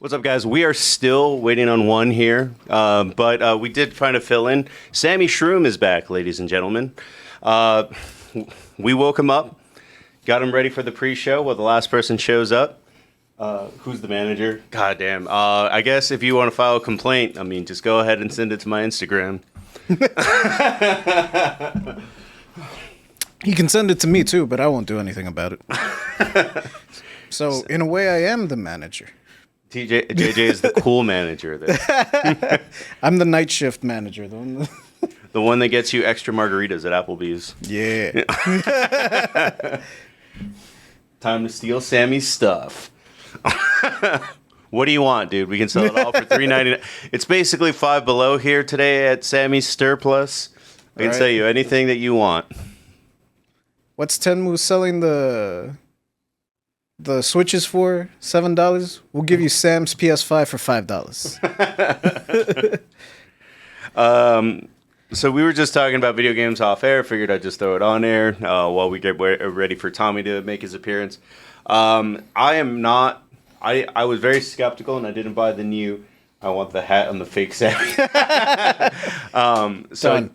What's up, guys? We are still waiting on one here, but we did find a fill-in. Sammy Shroom is back, ladies and gentlemen. We woke him up, got him ready for the pre-show while the last person shows up. Who's the manager? God damn. I guess if you want to file a complaint, I mean, just go ahead and send it to my Instagram. You can send it to me, too, but I won't do anything about it. So, in a way, I am the manager. JJ is the cool manager there. I'm the night shift manager. The one that gets you extra margaritas at Applebee's. Yeah. Time to steal Sammy's stuff. What do you want, dude? We can sell it all for $3.99. It's basically Five Below here today at Sammy's Stir Plus. I can sell you anything that you want. What's Tenmu selling the Switches for? $7? We'll give you Sam's PS5 for $5. So we were just talking about video games off air. Figured I'd just throw it on air while we get ready for Tommy to make his appearance. I was very skeptical, and I didn't buy the new. I want the hat and the fake Sammy. Done.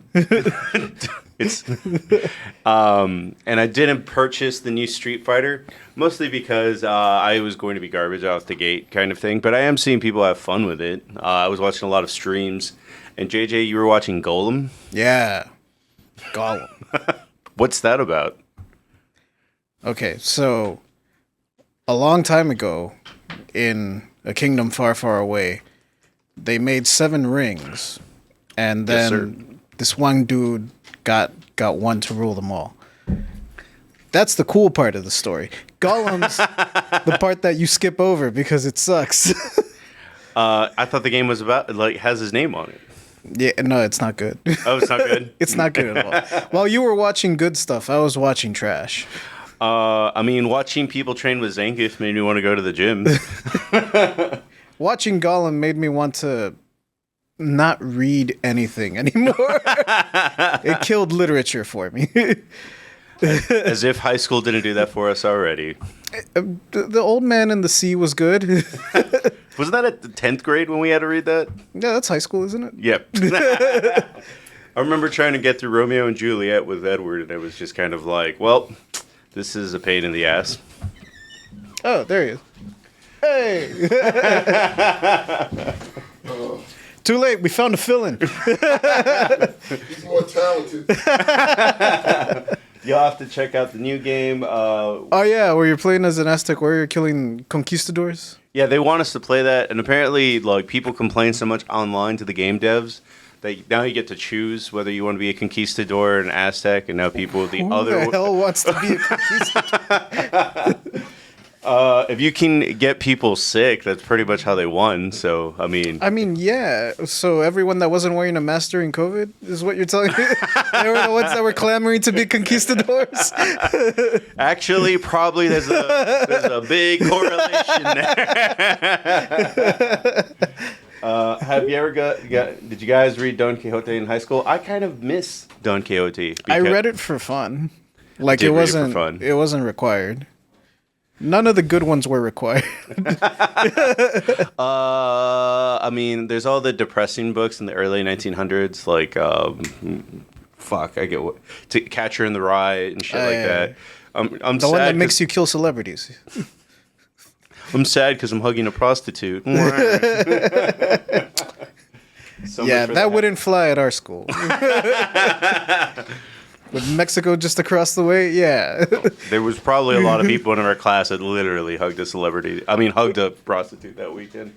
It's and I didn't purchase the new Street Fighter, mostly because I was going to be garbage off the gate kind of thing. But I am seeing people have fun with it. I was watching a lot of streams. And JJ, you were watching Golem? Yeah. Golem. What's that about? Okay, so a long time ago, in a kingdom far, far away, they made 7 rings. And then this one dude got one to rule them all. That's the cool part of the story. Golem's the part that you skip over because it sucks. I thought the game was about, has his name on it. Yeah, no, it's not good. Oh, it's not good? It's not good at all. While you were watching good stuff, I was watching trash. I mean, watching people train with Zangief made me want to go to the gym. Watching Golem made me want to not read anything anymore. It killed literature for me. As if high school didn't do that for us already. The Old Man in the Sea was good. Wasn't that at the 10th grade when we had to read that? Yeah, that's high school, isn't it? Yep. I remember trying to get through Romeo and Juliet with Edward, and it was just kind of like, well, this is a pain in the ass. Oh, there he is. Hey! Too late, we found a fill-in. He's more talented. You'll have to check out the new game. Oh, yeah, where you're playing as an Aztec warrior killing conquistadors. Yeah, they want us to play that, and apparently, like, people complain so much online to the game devs that now you get to choose whether you want to be a conquistador or an Aztec, and now people Who the hell wants to be a conquistador? If you can get people sick, that's pretty much how they won. So, I mean, yeah. So everyone that wasn't wearing a mask during COVID is what you're telling me? They were the ones that were clamoring to be conquistadors? Actually, probably there's a big correlation there. Have you ever did you guys read Don Quixote in high school? I kind of miss Don Quixote. I read it for fun. Like it wasn't required. None of the good ones were required. I mean, there's all the depressing books in the early 1900s, like Catcher in the Rye and shit like that. I'm the sad one that makes you kill celebrities. I'm sad because I'm hugging a prostitute. Yeah, that wouldn't fly at our school. With Mexico just across the way, yeah. There was probably a lot of people in our class that literally hugged a prostitute that weekend.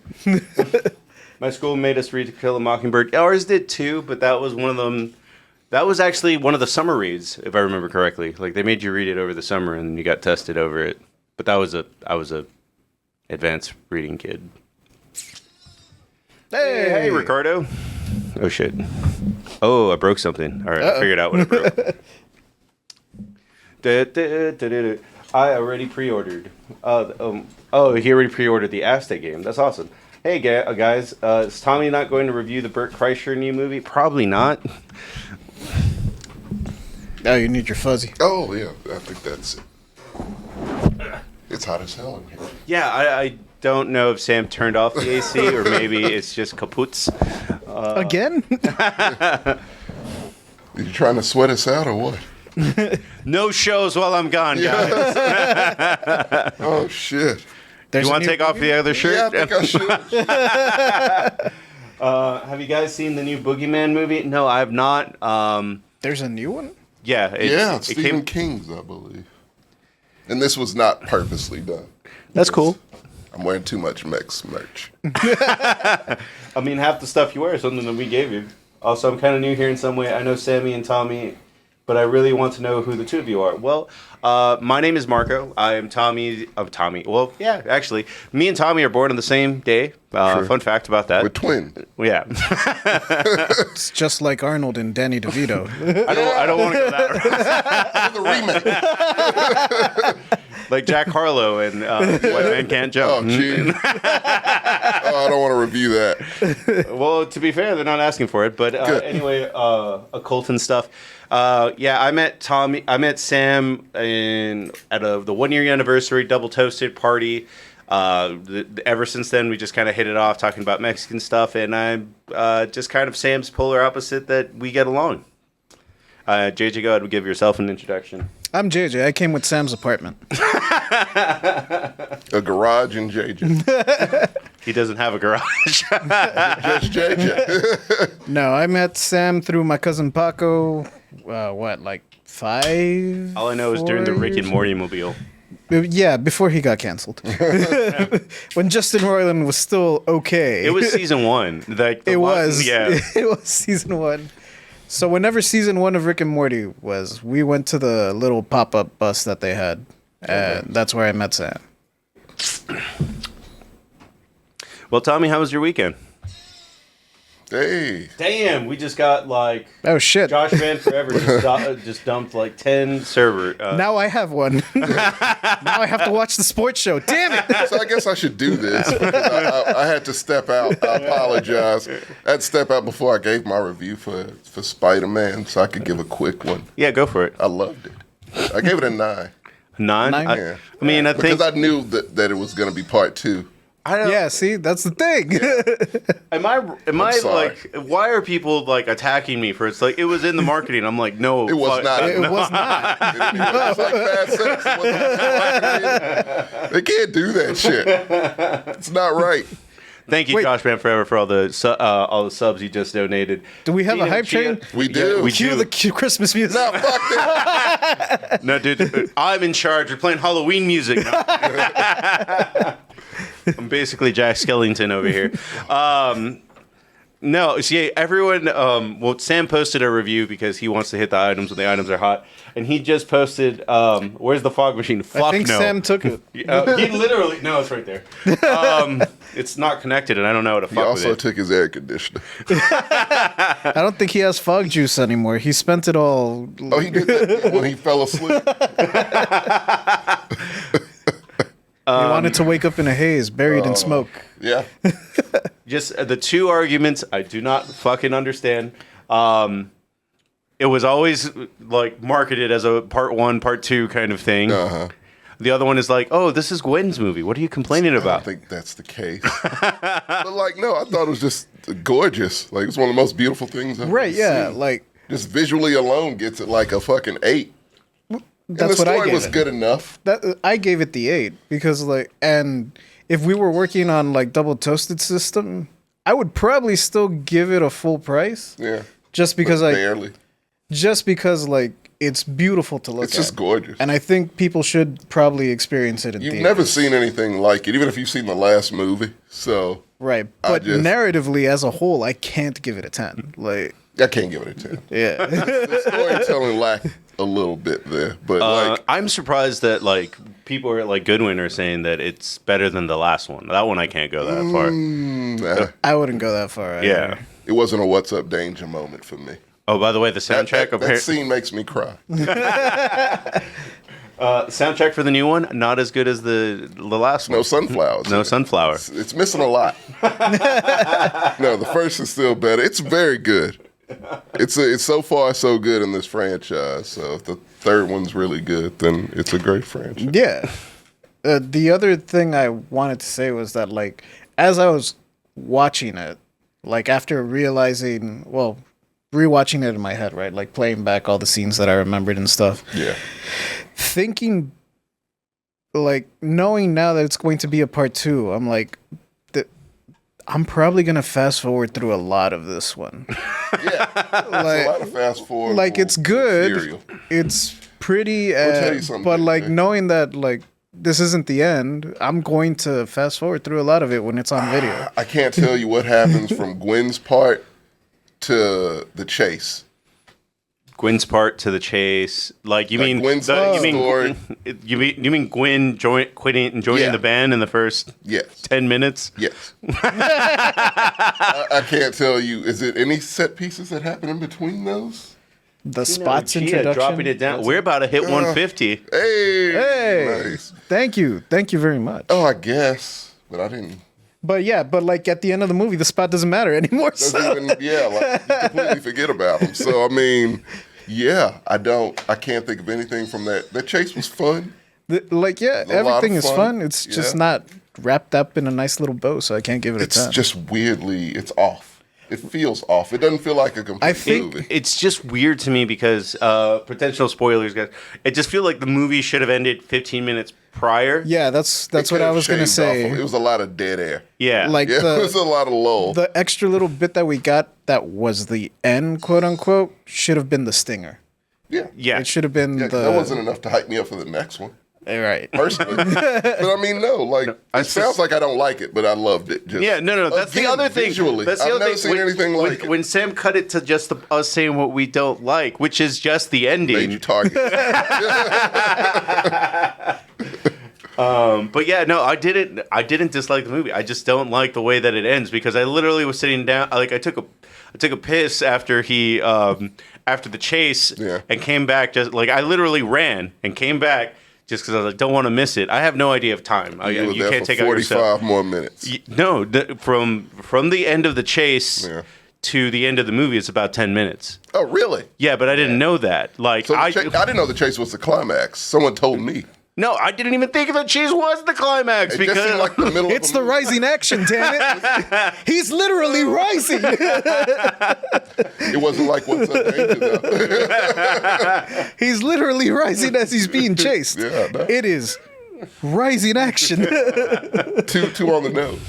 My school made us read To Kill a Mockingbird. Ours did too, but that was one of them. That was actually one of the summer reads, if I remember correctly. Like they made you read it over the summer, and you got tested over it. But I was a advanced reading kid. Hey, Ricardo. Oh shit. Oh, I broke something. All right, I figured out what I broke. I already pre-ordered. He already pre-ordered the Aztec game. That's awesome. Hey, guys. Is Tommy not going to review the Bert Kreischer new movie? Probably not. Oh, you need your fuzzy. Oh, yeah. I think that's it. It's hot as hell in here. Yeah, don't know if Sam turned off the AC or maybe it's just kaputs. Again? You trying to sweat us out or what? No shows while I'm gone, guys. Oh shit! You want to take off the other shirt? Yeah, I think I should. Have you guys seen the new Boogeyman movie? No, I have not. There's a new one? Yeah, It's Stephen King's, I believe. And this was not purposely done. That's cool. I'm wearing too much Mex merch. I mean, half the stuff you wear is something that we gave you. Also, I'm kind of new here in some way. I know Sammy and Tommy, but I really want to know who the two of you are. Well, my name is Marco. I am Tommy. Well, yeah, actually, me and Tommy are born on the same day. Fun fact about that. We're twins. Yeah. It's just like Arnold and Danny DeVito. I don't want to go that route. The remake. Like Jack Harlow and White Man Can't Oh, Jump. gee. I don't want to review that. Well, to be fair, they're not asking for it. But anyway, occult and stuff. I met Sam at the 1 year anniversary double toasted party. Ever since then, we just kind of hit it off talking about Mexican stuff, and I'm just kind of Sam's polar opposite that we get along. JJ, go ahead and give yourself an introduction. I'm JJ. I came with Sam's apartment. A garage in JJ. He doesn't have a garage. Just JJ. No, I met Sam through my cousin Paco, like 5? All I know is during the Rick and Morty mobile. Yeah, before he got canceled. When Justin Roiland was still okay. It was season 1. It was. Yeah. It was season 1. So whenever season 1 of Rick and Morty was, we went to the little pop-up bus that they had. And that's where I met Sam. Well, Tommy, how was your weekend? Hey. Damn, we just got Oh, shit. Josh Van Forever just dumped 10 server. Now I have one. Now I have to watch the sports show. Damn it! So I guess I should do this. I had to step out. I apologize. I had to step out before I gave my review for Spider-Man, so I could give a quick one. Yeah, go for it. I loved it. I gave it a 9. 9? Nine? Yeah. I mean, I think... Because I knew that it was going to be part 2. I don't, Yeah, see, that's the thing. Am I sorry. like? Why are people attacking me for? It's like it was in the marketing. I'm like, no, It was not. It was not. It's like fast sex. They can't do that shit. It's not right. Thank you, Wait. Josh Van Forever, for all the subs you just donated. Do we have a hype Chia- train? We do. we Cue do. the Christmas music. No, fuck that. No, dude, I'm in charge. We're playing Halloween music. I'm basically Jack Skellington over here. No, see, everyone. Sam posted a review because he wants to hit the items when the items are hot, and he just posted. Where's the fog machine? Fuck I think no. Sam took it. He literally no, it's right there. It's not connected, and I don't know how to He fuck also with it. took his air conditioner. I don't think he has fog juice anymore. He spent it all. Oh, he did that when he fell asleep. He wanted to wake up in a haze, buried in smoke. Yeah. Just the two arguments I do not fucking understand. It was always marketed as a part 1, part 2 kind of thing. Uh-huh. The other one is oh, this is Gwen's movie. What are you complaining I don't about? think that's the case. But no, I thought it was just gorgeous. It's one of the most beautiful things I've Right, ever yeah. seen. Just visually alone gets it a fucking 8. That's and the what I story gave was it. good enough. I gave it the 8 because and if we were working on double toasted system, I would probably still give it a full price. Yeah. Just because Barely. it's beautiful to look at. It's just gorgeous. And I think people should probably experience it in You've theaters. never seen anything like it, even if you've seen the last movie. So Right. But narratively as a whole, I can't give it a 10. I can't give it a 10. Yeah. The storytelling lacked a little bit there. But I'm surprised that people are Goodwin are saying that it's better than the last one. That one I can't go that far. nah, I wouldn't go that far. Yeah. it wasn't a what's up danger moment for me. Oh, by the way, the soundtrack That scene makes me cry. soundtrack for the new one not as good as the last one. No sunflowers. No sunflower. It's missing a lot. No, the first is still better. It's very good. It's so far so good in this franchise. So if the third one's really good, then it's a great franchise. Yeah. The other thing I wanted to say was that, like, as I was watching it, like, after realizing, well, rewatching it in my head, right? Like, playing back all the scenes that I remembered and stuff. Yeah. Thinking, like, knowing now that it's going to be a part 2, I'm like, I'm probably going to fast forward through a lot of this one. Yeah. Like, a lot of fast forward. like, it's good. Material. It's pretty, tell you something, but, like, Jay. knowing that, like, this isn't the end, I'm going to fast forward through a lot of it when it's on video. I can't tell you what happens from Gwen's part to the chase. Gwen's part to the chase. Like you Like mean Gwen's story. You mean Gwen quitting and joining Yeah. the band in the first Yes. 10 minutes? Yes. I can't tell you. Is it any set pieces that happen in between those? The spots Gia introduction. dropping it down. We're about to hit 150. Hey. Hey, Nice. thank you very much. Oh, I guess. But I didn't. But yeah, but like at the end of the movie, the spot doesn't matter anymore. Doesn't So. even, like you completely forget about them. So I mean, yeah, I can't think of anything from that. That chase was fun. Like yeah, a lot of everything is fun. fun. It's just Yeah. not wrapped up in a nice little bow, so I can't give it It's a 10. just weirdly, it's off. It feels off. It doesn't feel like a complete I think movie. It's just weird to me because potential spoilers, guys. It just feels like the movie should have ended 15 minutes prior. Yeah, that's It what could I have was gonna shaved off say. It was a lot of dead air. Yeah. Like Yeah, it was a lot of lull. the extra little bit that we got that was the end, quote unquote, should have been the stinger. yeah. yeah. It should have been Yeah, 'cause the that wasn't enough to hype me up for the next one, right. personally. But I mean, no, like, I it sounds like I don't like it, but I loved it. Just, Yeah, no. That's the Again, other thing. visually, That's the I've other never thing. seen anything like it. When Sam cut it to just us saying what we don't like, which is just the ending. Major target. But yeah, no, I didn't dislike the movie. I just don't like the way that it ends because I literally was sitting down. Like I took a piss after he after the chase Yeah. and came back. Just like I literally ran and came back just because I was like, don't want to miss it. I have no idea of time. You were You there can't for take out yourself. 45 more minutes. No, from the end of the chase Yeah. to the end of the movie, it's about 10 minutes. Oh, really? Yeah, but I didn't know that. Like So I didn't know the chase was the climax. Someone told me. no, I didn't even think the chase was the climax It just because seemed like the middle It's of the movie. rising action, damn it. He's literally rising. It wasn't like What's Up, Danger, though. He's literally rising as he's being chased. Yeah, no. It is rising action. Two on the nose.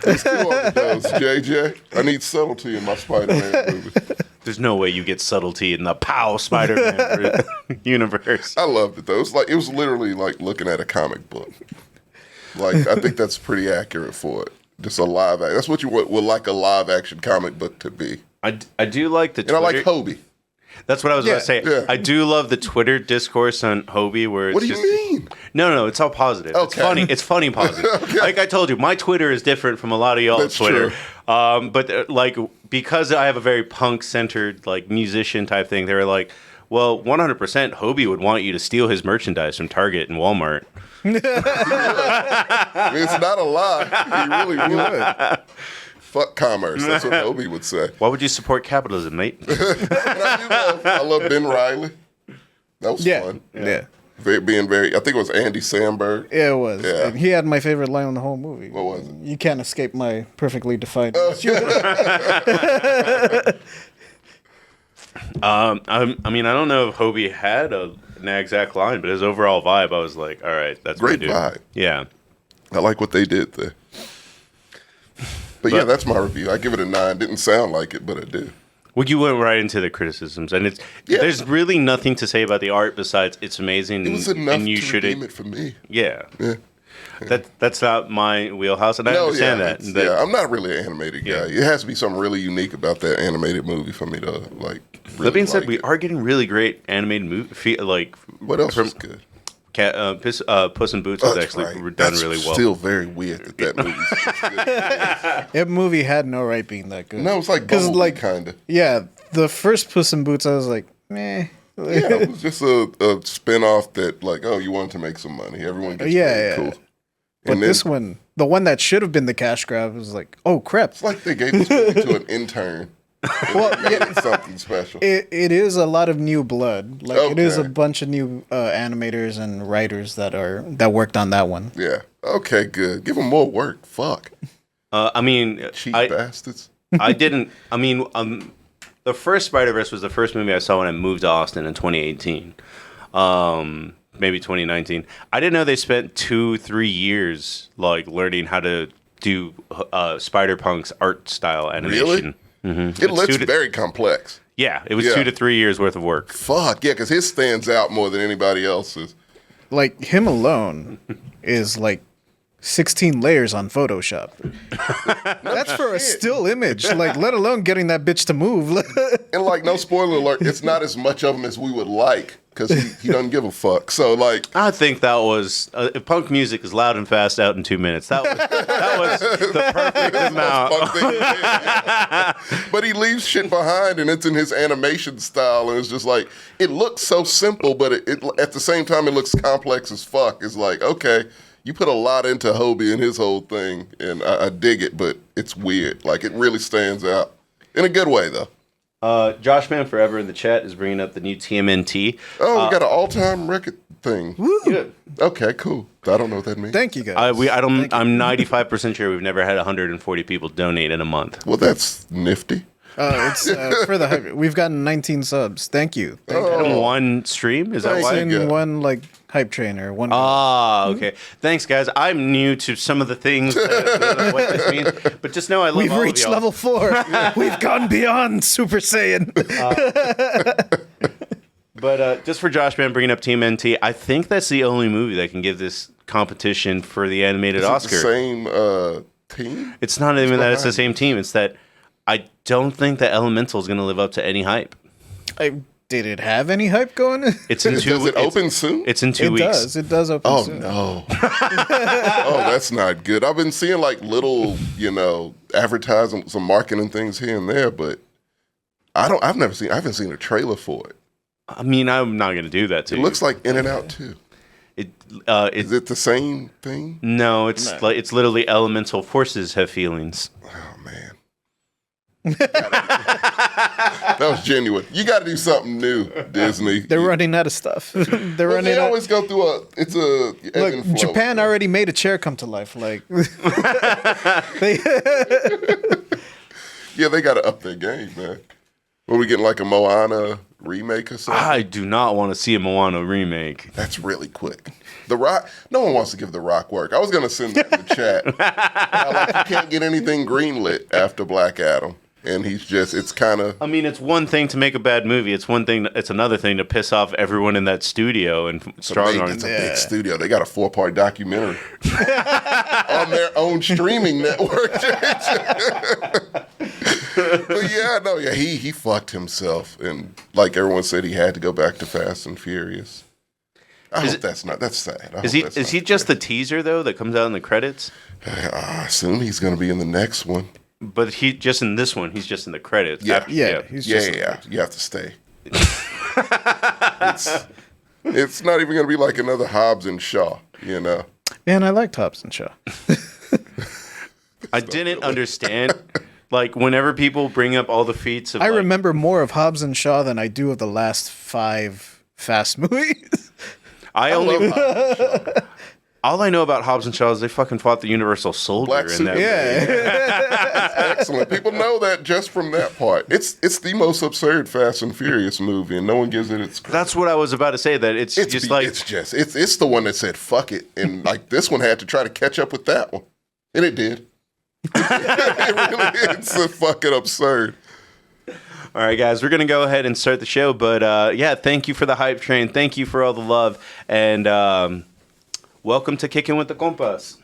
There's 2 on the nose. JJ, I need subtlety in my Spider-Man movie. there's no way you get subtlety in the POW Spider-Man universe. I loved it, though. It was literally like looking at a comic book. Like, I think that's pretty accurate for it. Just a live action. That's what you would like a live action comic book to be. I do like the And I Twitter. like Hobie. That's what I was Yeah, about to say. yeah. I do love the Twitter discourse on Hobie where it's What do just you mean? No, it's all positive. It's Okay. funny. It's funny positive. Like I told you, my Twitter is different from a lot of y'all's That's Twitter. true. But like because I have a very punk-centered like musician type thing, they were like, well, 100% Hobie would want you to steal his merchandise from Target and Walmart. I mean, it's not a lie. He really would. Fuck commerce. That's what Hobie would say. Why would you support capitalism, mate? And I love Ben Riley. That was Yeah. fun. Yeah. Being very, I think it was Andy Samberg. Yeah, it was. Yeah. And he had my favorite line in the whole movie. What was it? You can't escape my perfectly defined. I mean, I don't know if Hobie had an exact line, but his overall vibe, I was like, all right, that's Great my dude. vibe. Yeah. I like what they did there. But yeah, that's my review. I give it a 9. Didn't sound like it, but it did. Well, you went right into the criticisms, and Yeah. there's really nothing to say about the art besides it's amazing. It was and, enough and you to should redeem it for me. Yeah. Yeah. That's not my wheelhouse, and I understand that. Yeah, I'm not really an animated guy. It has to be something really unique about that animated movie for me to like. Really That being said, like we it. are getting really great animated movie. Like What else from was good? Puss in Boots was That's actually right. done That's really well. Still very weird that movie's good. That movie had no right being that good. No, it's like 'Cause, Bumblebee, like, kind of. Yeah, the first Puss in Boots, I was like, meh. Yeah, it was just a spin-off that, like, oh, you wanted to make some money. Everyone gets Yeah, paid. yeah. Cool. But And then, this one, the one that should have been the cash grab, was like, oh crap. it's like they gave this movie to an intern. Well, yeah, It's something special. it is a lot of new blood. Like it is a Okay. bunch of new animators and writers that worked on that one. Yeah. Okay, good. Give them more work. Fuck. I mean, Cheap I bastards. I didn't. I mean, the first Spider-Verse was the first movie I saw when I moved to Austin in 2018. Maybe 2019. I didn't know they spent 2-3 years like learning how to do Spider-Punk's art style animation. Really? It looks very complex. Yeah, it was Yeah. 2 to 3 years worth of work. Fuck, yeah, because his stands out more than anybody else's. Like him alone is like 16 layers on Photoshop. That's for a still image. Like, let alone getting that bitch to move. And, like, no spoiler alert, it's not as much of him as we would like, because he doesn't give a fuck. So, like... I think that was if punk music is loud and fast out in 2 minutes. That was the perfect amount. Punk thing he did, yeah. But he leaves shit behind, and it's in his animation style, and it's just like, it looks so simple, but it at the same time, it looks complex as fuck. It's like, okay, you put a lot into Hobie and his whole thing, and I dig it, but it's weird. Like, it really stands out. In a good way, though. Josh Man Forever in the chat is bringing up the new TMNT. Oh, we got an all-time record thing. Good. Okay, cool. I don't know what that means. Thank you, guys. I'm 95% sure we've never had 140 people donate in a month. Well, that's nifty. It's for the hype. We've gotten 19 subs. Thank you. Thank you. In one stream? Is that Thanks. why? In Yeah. one like hype train or one. Ah, okay. Thanks, guys. I'm new to some of the things that what this means, but just know I love We've all reached of y'all. level 4. We've gone beyond Super Saiyan. But just for Josh Man bringing up Team NT, I think that's the only movie that can give this competition for the animated Is it Oscar. the same team? It's not even that it's the same team. It's that I don't think that Elemental is going to live up to any hype. Did it have any hype going? It's in two. Does it open soon? It's in 2 It weeks. does. It does open Oh soon. no! Oh, that's not good. I've been seeing like little, advertising, some marketing things here and there, but I haven't seen a trailer for it. I mean, I'm not going to do that to It you. looks like In and Out too. Is Is it the same thing? No, it's like it's literally elemental forces have feelings. Oh man, that was genuine. You got to do something new, Disney. They're running out of stuff. They're Well, running they out. always go through ebb and flow. Look, Japan already made a chair come to life. Like, they, Yeah, they got to up their game, man. Are we getting like a Moana remake or something? I do not want to see a Moana remake. That's really quick. The Rock, no one wants to give The Rock work. I was going to send that in the chat. You can't get anything greenlit after Black Adam. And it's kind of... I mean, it's one thing to make a bad movie. It's another thing to piss off everyone in that studio and strong arm. It's a big studio. They got a 4-part documentary on their own streaming network. But he fucked himself. And like everyone said, he had to go back to Fast and Furious. That's sad. Is he just the teaser though that comes out in the credits? I assume he's going to be in the next one. But he just in this one, he's just in the credits. Yeah. he's just. Yeah. You have to stay. It's not even going to be like another Hobbs and Shaw, Man, I liked Hobbs and Shaw. I didn't understand. Like whenever people bring up all the feats of, I remember more of Hobbs and Shaw than I do of the last 5 Fast movies. I love only Hobbs and Shaw. all I know about Hobbs and Shaw is they fucking fought the Universal Soldier Black in suit. that. Yeah. Excellent. People know that just from that part. It's the most absurd Fast and Furious movie, and no one gives it its credit. That's what I was about to say. That it's It's the one that said fuck it, and like this one had to try to catch up with that one, and it did. It's a fucking absurd. All right, guys, we're going to go ahead and start the show. But thank you for the hype train. Thank you for all the love. And welcome to Kicking with the Compas.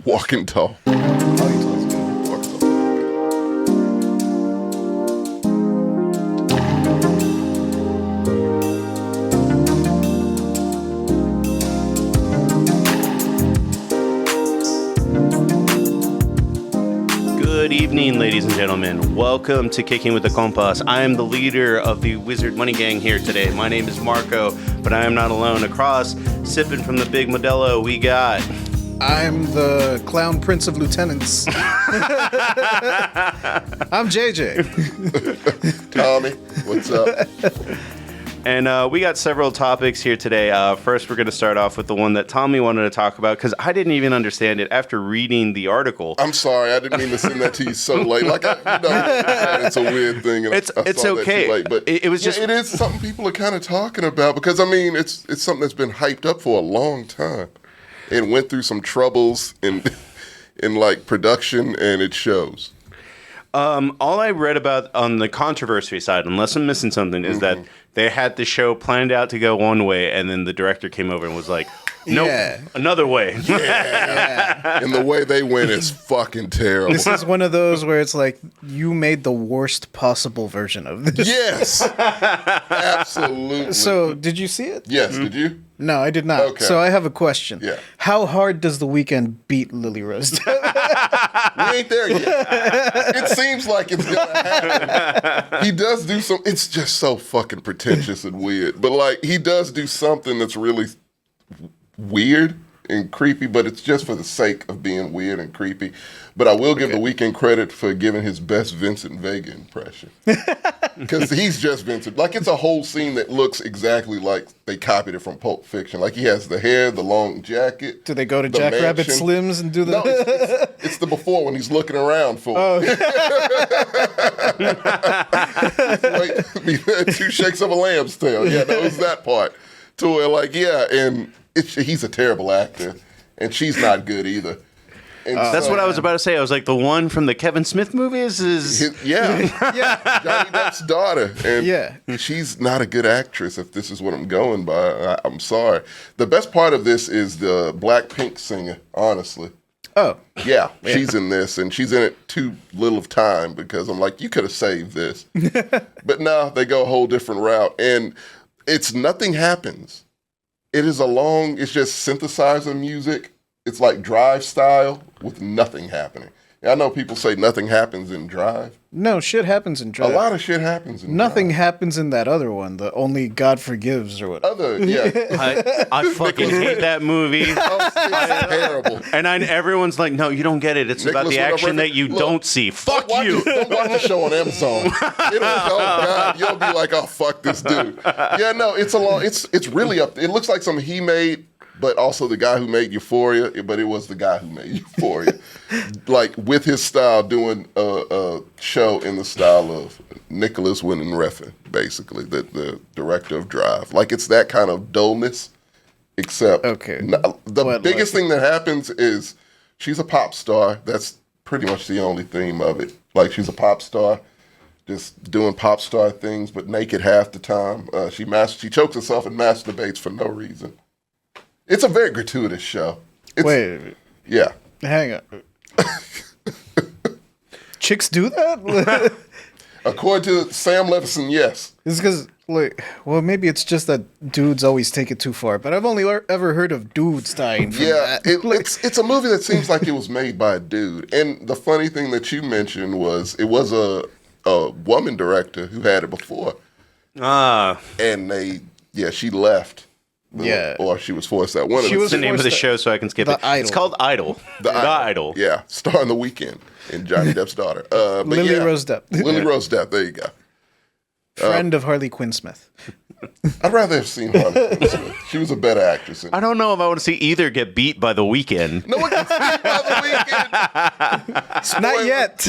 Walking tall. Good evening, ladies and gentlemen. Welcome to Kicking with the Compas. I am the leader of the Wizard Money Gang here today. My name is Marco, but I am not alone. Across, sipping from the big Modelo, we got... I'm the clown prince of lieutenants. I'm JJ. Tommy, what's up? And we got several topics here today. First, we're going to start off with the one that Tommy wanted to talk about, because I didn't even understand it after reading the article. I'm sorry, I didn't mean to send that to you so late. It's a weird thing. And It's I saw okay. That too late, but it was just... it is something people are kind of talking about, because, I mean, it's something that's been hyped up for a long time. It went through some troubles in like production, and it shows. All I read about on the controversy side, unless I'm missing something, is that they had the show planned out to go one way, and then the director came over and was like, nope, another way. Yeah. And the way they went is fucking terrible. This is one of those where it's like, you made the worst possible version of this. Yes. Absolutely. So, did you see it? Yes, did you? No, I did not. Okay. So I have a question. Yeah. How hard does The Weeknd beat Lily Rose Depp? We ain't there yet. It seems like it's gonna happen. He does do some. It's just so fucking pretentious and weird. But like, he does do something that's really weird and creepy. But it's just for the sake of being weird and creepy. But I will give The Weeknd credit for giving his best Vincent Vega impression, because he's just Vincent. Like, it's a whole scene that looks exactly like they copied it from Pulp Fiction. Like, he has the hair, the long jacket. Do they go to the Jack Rabbit mansion. Slims and do the... No, it's the before when he's looking around for it. Like, 2 shakes of a lamb's tail. Yeah, that was that part. To where, like, yeah, and he's a terrible actor, and she's not good either. And That's what I was about to say. I was like, the one from the Kevin Smith movies is... Yeah. Johnny Depp's daughter. And she's not a good actress, if this is what I'm going by. I'm sorry. The best part of this is the Blackpink singer, honestly. Oh. Yeah, she's in this, and she's in it too little of time, because I'm like, you could have saved this. But no, they go a whole different route. And it's Nothing Happens. It's just synthesizer music. It's like Drive style with nothing happening. I know people say nothing happens in Drive. No, shit happens in Drive. A lot of shit happens in Nothing Drive. happens in that other one, the Only God Forgives or whatever. I fucking hate that movie. It's terrible. And everyone's like, no, you don't get it. It's about the action that you don't see. Fuck you. Don't watch the show on Amazon. Oh God, you'll be like, oh fuck this dude. Yeah, no, it's really up. It looks like something he made, but also the guy who made Euphoria. But it was the guy who made Euphoria, like with his style, doing a show in the style of Nicholas Winding Refn, basically the director of Drive. Like, it's that kind of dullness. Except, the biggest thing that happens is she's a pop star. That's pretty much the only theme of it. Like, she's a pop star, just doing pop star things, but naked half the time. She chokes herself and masturbates for no reason. It's a very gratuitous show. Wait. Yeah. Hang on. Chicks do that? According to Sam Levinson, yes. It's because, maybe it's just that dudes always take it too far. But I've only ever heard of dudes dying from that. It's a movie that seems like it was made by a dude. And the funny thing that you mentioned was it was a woman director who had it before. And she left. Or she was forced out. What's the name of the show so I can skip it? Idol. It's called Idol. The Idol. Yeah, starring The Weeknd and Johnny Depp's daughter. Lily Rose Depp. Lily Rose Depp, there you go. Friend of Harley Quinn Smith. I'd rather have seen Harley Quinn Smith. She was a better actress. I don't know if I want to see either get beat by The Weeknd. No one gets beat by The Weeknd. Not yet.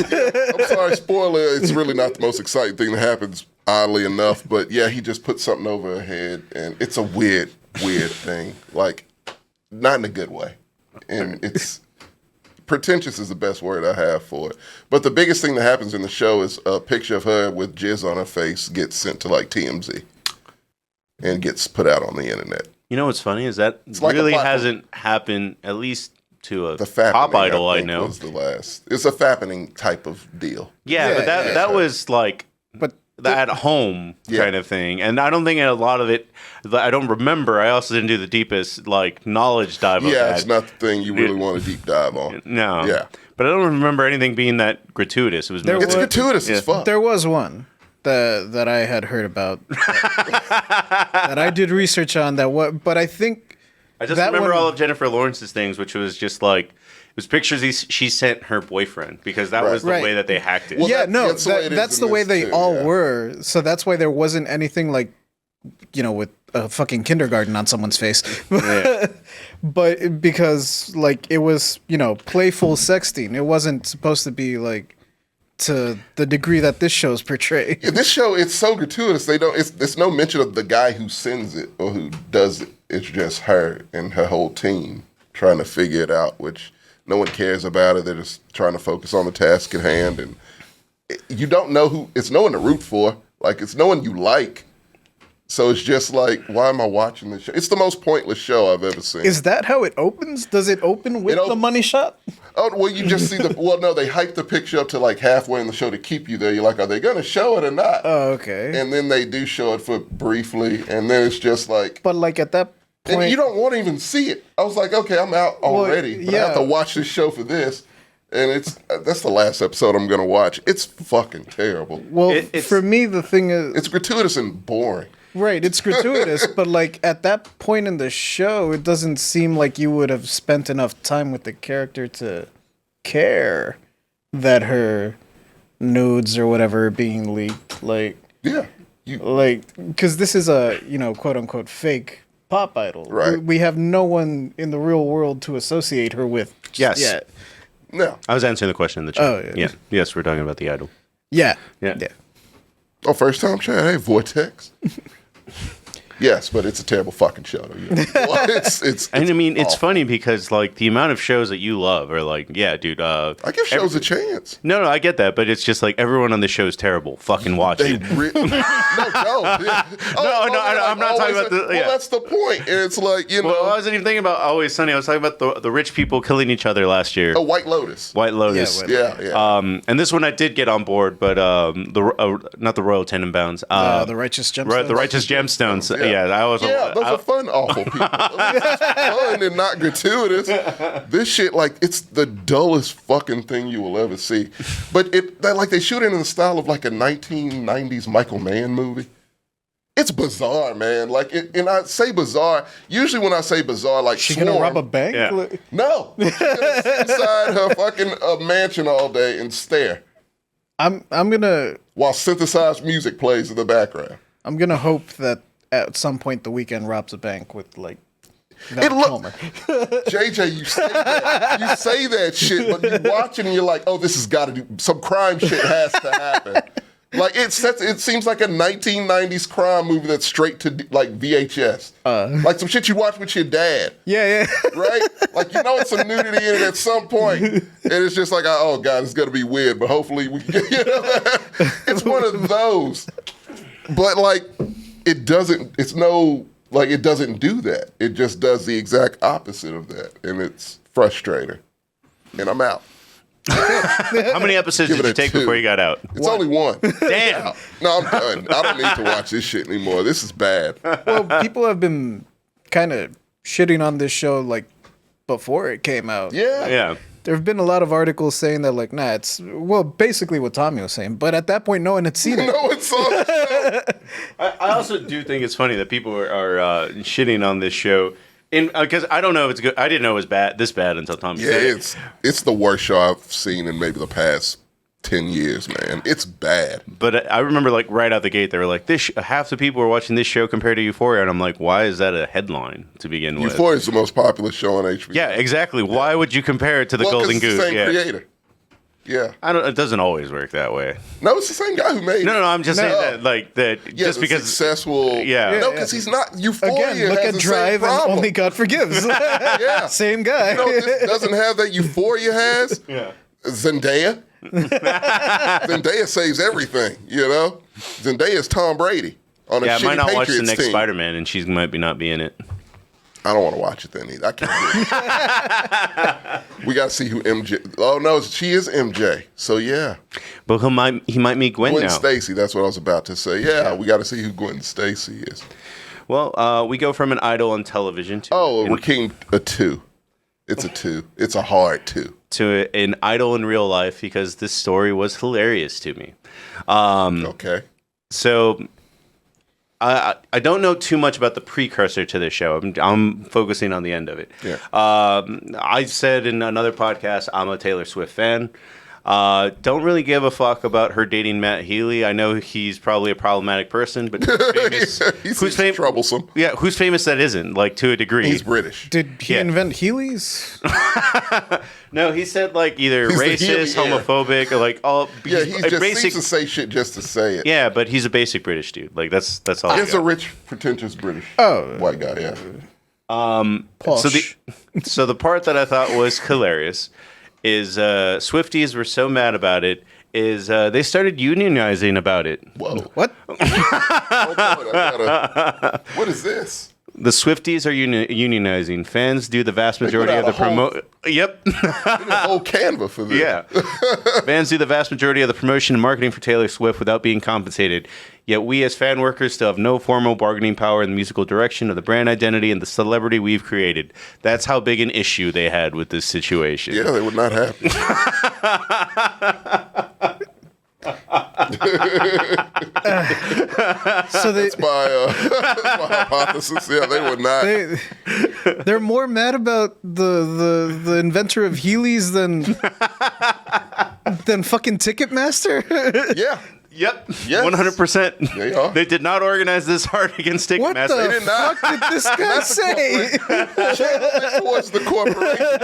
I'm sorry, spoiler. It's really not the most exciting thing that happens, oddly enough. But yeah, he just put something over her head, and it's a weird thing. Like, not in a good way. And it's pretentious is the best word I have for it. But the biggest thing that happens in the show is a picture of her with jizz on her face gets sent to like TMZ and gets put out on the internet. You know what's funny is that really hasn't happened, at least to a The fappening, pop idol I think, know. was the last. It's a fappening type of deal. Yeah, but that was like But the at home kind of thing, and I don't think a lot of it. I don't remember. I also didn't do the deepest like knowledge dive. of that. It's not the thing you really want to deep dive on. No. Yeah. But I don't remember anything being that gratuitous. It was It's gratuitous as fuck. there was one that I had heard about that I did research on but I think I just that remember one- all of Jennifer Lawrence's things, which was just like it was pictures she sent her boyfriend because that was the Right. way that they hacked it. Well, that's the way it is that's in the way this they too, all yeah. were. So that's why there wasn't anything like, with a fucking kindergarten on someone's face. But because like it was, playful sexting. It wasn't supposed to be like to the degree that this show's portray. Yeah, this show, it's so gratuitous. It's no mention of the guy who sends it or who does it. It's just her and her whole team trying to figure it out, which no one cares about it. They're just trying to focus on the task at hand. And you don't know it's no one to root for. Like, it's no one you like. So it's just like, why am I watching this show? It's the most pointless show I've ever seen. Is that how it opens? Does it open with the money shot? Oh, well, you just see no, they hype the picture up to like halfway in the show to keep you there. You're like, are they going to show it or not? Oh, okay. And then they do show it for briefly, and then it's just like... But like at that point... And you don't want to even see it. I was like, okay, I'm out already, but I have to watch this show for this. And that's the last episode I'm going to watch. It's fucking terrible. Well, for me, the thing is... It's gratuitous and boring. Right, it's gratuitous, but like at that point in the show, it doesn't seem like you would have spent enough time with the character to care that her nudes or whatever are being leaked. Like, yeah, because this is a quote unquote fake pop idol. Right. We have no one in the real world to associate her with. Yes. Yet. No. I was answering the question in the chat. Oh, yeah. Yes, we're talking about the idol. Yeah. Yeah. Oh, first time chat. Hey, Vortex. Yes, but it's a terrible fucking show. It's and I mean, it's awful. funny because like the amount of shows that you love are like, yeah, dude. I give shows a chance. No, I get that, but it's just like everyone on the show is terrible. Fucking watch it. No, don't. Yeah. I'm not talking about the. Well, that's the point. And it's like, Well, I wasn't even thinking about Always Sunny. I was talking about the rich people killing each other last year. a White Lotus. White Lotus. Yeah. And this one I did get on board, but not the Royal Tenenbaums. The Righteous Gemstones. The Righteous Gemstones. Yeah, I was. Those are fun, awful people. At least it's fun and not gratuitous. This shit, like, it's the dullest fucking thing you will ever see. But they shoot it in the style of like a 1990s Michael Mann movie. It's bizarre, man. Like, and I say bizarre. Usually, when I say bizarre, like She Swarm, gonna rob a bank? Yeah. No, she's gonna sit inside her fucking mansion all day and stare I'm gonna while synthesized music plays in the background. I'm gonna hope that at some point the Weeknd robs a bank with like It Val Kilmer. JJ, you say that shit, but you watch it and you're like, oh, this has got to do some crime shit has to happen. Like it seems like a 1990s crime movie that's straight to like VHS, like some shit you watch with your dad. Yeah. Right? Like, it's some nudity in it at some point. And it's just like, oh, God, it's going to be weird, but hopefully we can get It's one of those. But, like, it doesn't do that. It just does the exact opposite of that. And it's frustrating. And I'm out. How many episodes Give did it you a take 2. before you got out? It's only one. Damn. No, I'm done. I don't need to watch this shit anymore. This is bad. Well, people have been kind of shitting on this show like before it came out. Yeah. There have been a lot of articles saying that like, nah, it's basically what Tommy was saying. But at that point, no one had seen it. No, it's on the show. I also do think it's funny that people are shitting on this show. Because I don't know if it's good. I didn't know it was this bad until Tommy said it. It's the worst show I've seen in maybe the past 10 years, man. It's bad. But I remember, like, right out the gate, they were like, half the people are watching this show compared to Euphoria. And I'm like, why is that a headline to begin with? Euphoria is the most popular show on HBO. Yeah, exactly. Yeah. Why would you compare it to the Golden Goose? It's the same creator. Yeah. It doesn't always work that way. No, it's the same guy who made it. No, I'm just saying that, just because successful. Yeah. No, because he's not. Euphoria Again, look has at the Drive same and problem. Only God Forgives. Yeah. Same guy. This doesn't have that Euphoria has. Yeah. Zendaya. Zendaya saves everything, Zendaya is Tom Brady on a shitty I might not watch the Patriots next team. Spider-Man, and she might not be in it. I don't want to watch it then either. I can't do it. We got to see who MJ. Oh no, she is MJ. So yeah. But he might meet Gwen now. Stacy. That's what I was about to say. Yeah, we got to see who Gwen Stacy is. Well, we go from an idol on television to Rakeem, a 2. It's a 2. It's a hard 2. To an idol in real life because this story was hilarious to me. Okay. So I don't know too much about the precursor to this show. I'm focusing on the end of it. Yeah. I said in another podcast, I'm a Taylor Swift fan. Don't really give a fuck about her dating Matt Healy. I know he's probably a problematic person, but who's famous? He's troublesome. Yeah, who's famous that isn't, like, to a degree. He's British. Did he invent Heelys? No, he said, like, either He's racist, homophobic, or, like, all... Yeah, he just seems to say shit just to say it. Yeah, but he's a basic British dude. Like, that's all. He's a rich, pretentious British white guy, yeah. So the part that I thought was hilarious is Swifties were so mad about it is they started unionizing about it. Whoa. What? What is this? The Swifties are unionizing. Fans do the vast majority of the Yep. A whole Canva for this. Yeah. Fans do the vast majority of the promotion and marketing for Taylor Swift without being compensated. Yet we as fan workers still have no formal bargaining power in the musical direction of the brand identity and the celebrity we've created. That's how big an issue they had with this situation. Yeah, they were not happy. So that's my hypothesis. Yeah, they were not. They're more mad about the inventor of Heelys than fucking Ticketmaster. Yeah. Yep. Yes. 100%. They are. They did not organize this hard against Ticketmaster. What the fuck did this guy say? Towards the corporation.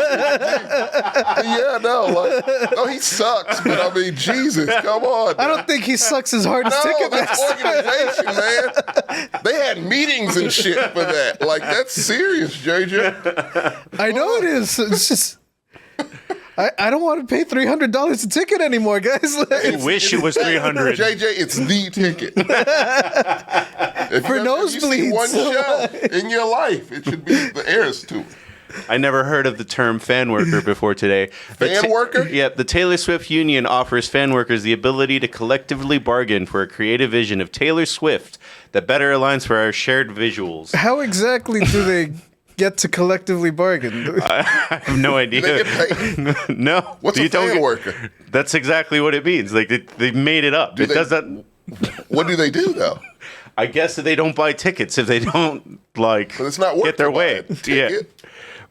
Yeah, no, he sucks. But I mean, Jesus, come on. I don't think he sucks as hard as Ticketmaster. That's organization, man. They had meetings and shit for that. Like, that's serious, JJ. I know it is. It's just... I don't want to pay $300 a ticket anymore, guys. I wish it was $300. JJ, it's the ticket. For nosebleeds. If you see one show in your life, it should be the heirs to it. I never heard of the term fan worker before today. Fan worker? Yep. The Taylor Swift Union offers fan workers the ability to collectively bargain for a creative vision of Taylor Swift that better aligns for our shared visuals. How exactly do they get to collectively bargain? I have no idea. Do they get paid? No. What's a fan worker? That's exactly what it means. Like they made it up. What do they do though? I guess that they don't buy tickets if they don't but it's not worth get their way. Yeah.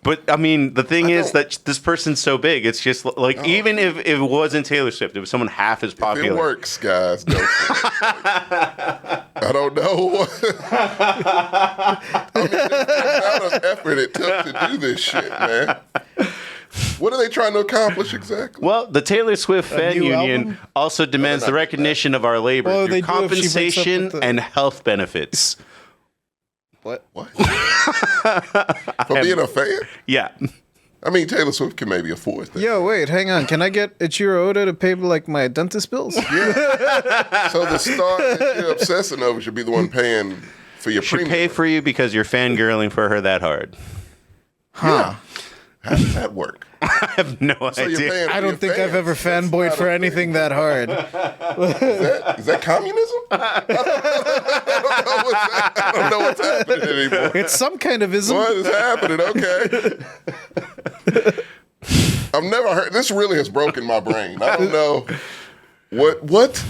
But I mean, the thing is that this person's so big. It's just like even if it wasn't Taylor Swift, it was someone half as popular. If it works, guys. Go for it. I don't know. I mean, the amount of effort it took to do this shit, man. What are they trying to accomplish exactly? Well, the Taylor Swift Fan Union album? also demands the recognition of our labor through compensation and health benefits. What? For being a fan? Yeah. I mean, Taylor Swift can maybe afford that. Yo, wait, hang on. Can I get Ichiro Oda to pay like my dentist bills? Yeah. So the star that you're obsessing over should be the one paying for your Should premium. pay for you because you're fangirling for her that hard. Huh. Yeah. How does that work? I have no idea. I don't think I've ever fanboyed for anything that hard. Is that communism? I don't know what's happening anymore. It's some kind of ism. What is happening? Okay. I've never heard. This really has broken my brain. I don't know. What?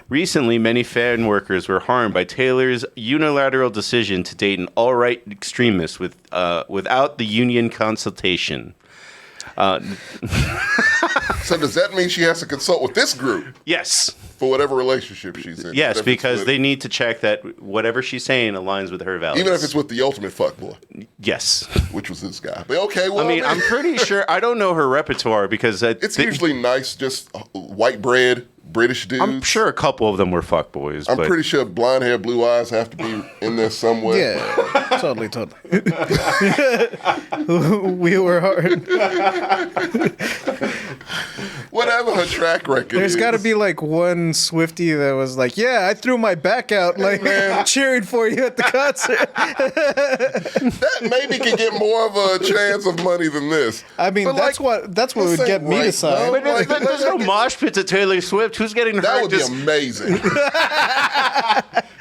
Recently, many fan workers were harmed by Taylor's unilateral decision to date an alt-right extremist without the union consultation. So does that mean she has to consult with this group? Yes. For whatever relationship she's in? Yes, because they need to check that whatever she's saying aligns with her values. Even if it's with the ultimate fuckboy. Yes. Which was this guy. But okay, well. I mean, I'm pretty sure. I don't know her repertoire because it's usually nice, just white bread, British dudes. I'm sure a couple of them were fuckboys. I'm pretty sure blonde hair, blue eyes have to be in there somewhere. Yeah, totally. We were hard. Whatever. whatever her track record There's is. got to be like one Swiftie that was like, "Yeah, I threw my back out, like cheering for you at the concert." That maybe could get more of a chance of money than this. I mean, But, that's like, what would this get ain't me to right, sign. no. But there's no mosh pit to Taylor Swift. Who's getting That hurt? would be amazing.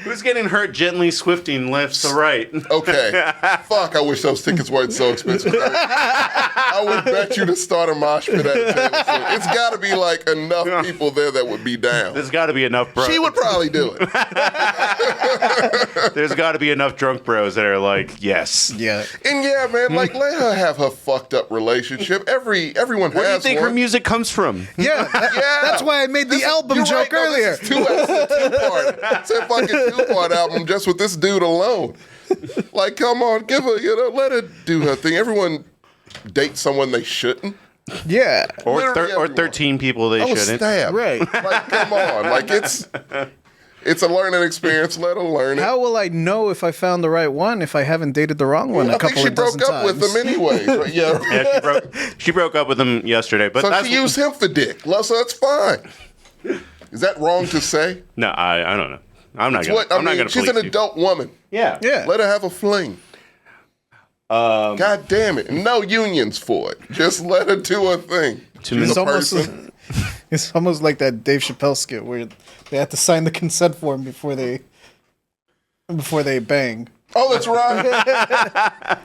Who's getting hurt gently swifting left to right? Okay. Fuck, I wish those tickets weren't so expensive. I would bet you to start a mosh pit at a Taylor Swift. It's got to be like enough people there that would be down. There's got to be enough bros. She would probably do it. There's got to be enough drunk bros that are like, yes. Yeah. And yeah, man, like let her have her fucked up relationship. Everyone Where do you has think one. her music comes from? Yeah, that's why I made the album You're joke right, no, earlier. This is two-part. It's a fucking two-part album just with this dude alone. Like, come on, give her, let her do her thing. Everyone dates someone they shouldn't. Yeah. Or, Literally or everyone. 13 people they I was shouldn't. stabbed. Right. Like, come on. Like, it's a learning experience. Let her learn it. How will I know if I found the right one if I haven't dated the wrong one I a couple think she of broke dozen up times? with him anyways. Right? Yeah. Yeah, she broke up with him yesterday, but So that's she used him for dick. So that's fine. Is that wrong to say? no. I don't know. I'm not gonna. What I I'm not mean, gonna. she's an police you. adult woman. Yeah. Yeah. Let her have a fling. God damn it. No unions for it. Just let her do her thing. She's It's a almost, person. it's almost like that Dave Chappelle skit where they have to sign the consent form before they bang. Oh, that's right.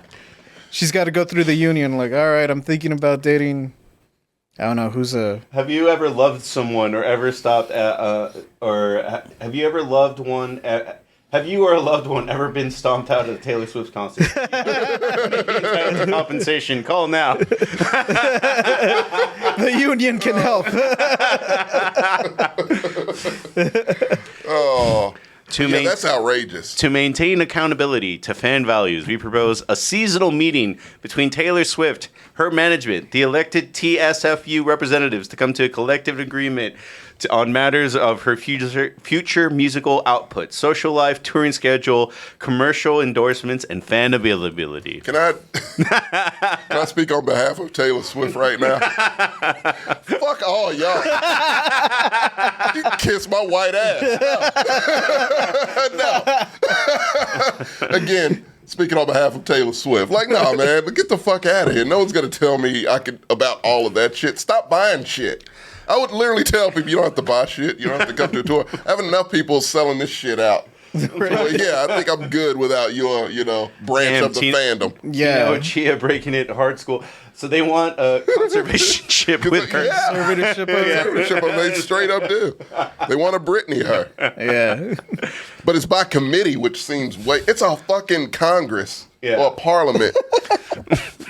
She's got to go through the union. Like, all right, I'm thinking about dating. I don't know who's a. Have you ever loved someone or ever stopped at, have you ever loved one at, have you or a loved one ever been stomped out at a Taylor Swift concert? Compensation. Call now. The union can help. Oh. To Yeah, that's outrageous. To maintain accountability to fan values, we propose a seasonal meeting between Taylor Swift, her management, the elected TSFU representatives to come to a collective agreement on matters of her future musical output, social life, touring schedule, commercial endorsements, and fan availability. Can I speak on behalf of Taylor Swift right now? Fuck all y'all. You can kiss my white ass. No. Again, speaking on behalf of Taylor Swift. Like, nah, man, but get the fuck out of here. No one's going to tell me about all of that shit. Stop buying shit. I would literally tell people, you don't have to buy shit. You don't have to come to a tour. I have enough people selling this shit out. Well, yeah, I think I'm good without your, branch of the fandom. Yeah. Chia breaking it hard school. So they want a conservationship with her. Yeah. Conservatorship. Conservatorship, they straight up do. They want to Britney her. Yeah. But it's by committee, which seems it's a fucking Congress or a parliament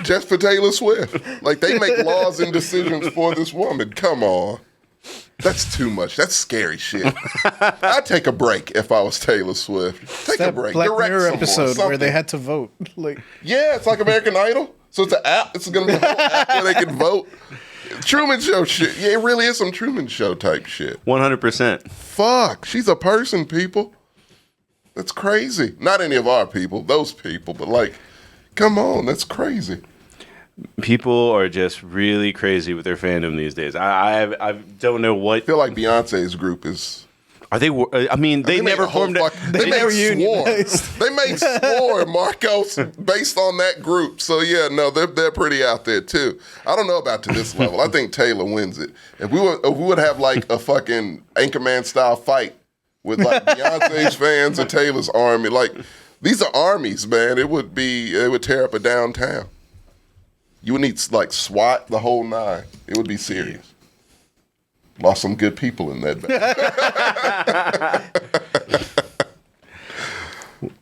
just for Taylor Swift. Like, they make laws and decisions for this woman. Come on. That's too much. That's scary shit. I'd take a break if I was Taylor Swift. Take a That break. Black Direct Mirror someone, episode where something. they had to vote. Like, Yeah, it's like American Idol. So it's an app. It's going to be a whole app where they can vote. Truman Show shit. Yeah, it really is some Truman Show type shit. 100%. Fuck. She's a person, people. That's crazy. Not any of our people, those people, but like, come on, that's crazy. People are just really crazy with their fandom these days. I don't know what. I feel like Beyonce's group is. Are they? I mean, they made never a whole formed. They made never Swore. unionized. They made Swore, Marcos, based on that group. So yeah, no, they're pretty out there too. I don't know about to this level. I think Taylor wins it. If we would have like a fucking Anchorman style fight with like Beyonce's fans and Taylor's army, like these are armies, man. It would tear up a downtown. You would need like SWAT, the whole nine. It would be serious. Lost some good people in that band.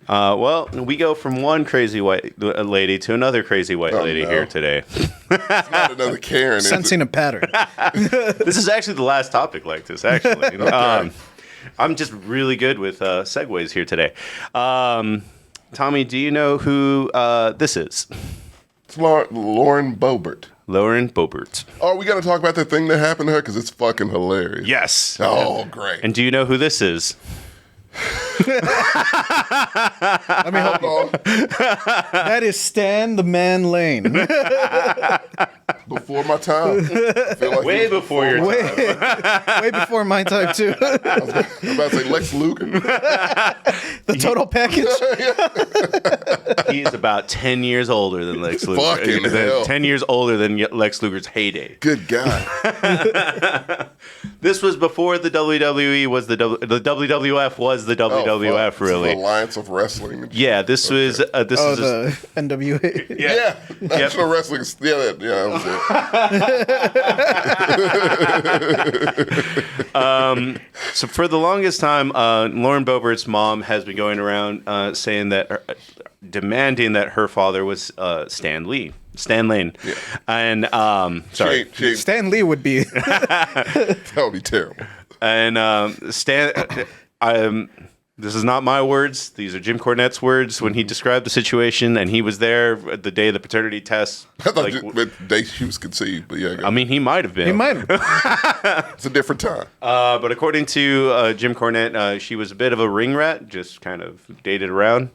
Well, we go from one crazy white lady to another crazy white lady no. here today. It's not another Karen. Is it? sensing a pattern. This is actually the last topic like this, actually. Okay. I'm just really good with segues here today. Tommy, do you know who this is? It's Lauren Boebert. Lauren Boebert. Oh, are we going to talk about that thing that happened to her? Because it's fucking hilarious. Yes. Oh, great. And do you know who this is? Let me help you. Oh, That is Stan the Man Lane. Before my time. I feel like Way it was before your Way, time. way before my time too. I'm about to say Lex Luger. The total package. He's about 10 years older than Lex Luger. Fucking hell. 10 years older than Lex Luger's heyday. Good God. This was before the WWE was the WWF was the WWF, fuck. really. It's the Alliance of Wrestling. And Yeah, this was this Oh, is just, the NWA. yeah. National Wrestling. Yeah, that was it. so for the longest time, Lauren Boebert's mom has been going around saying that, demanding that her father was Stan Lane. Yeah. And sorry, Stan Lee would be. That would be terrible. and this is not my words. These are Jim Cornette's words when he described the situation, and he was there the day of the paternity test. I thought the day she was conceived, but yeah. I mean, he might have been. He might have. It's a different time. But according to Jim Cornette, she was a bit of a ring rat, just kind of dated around.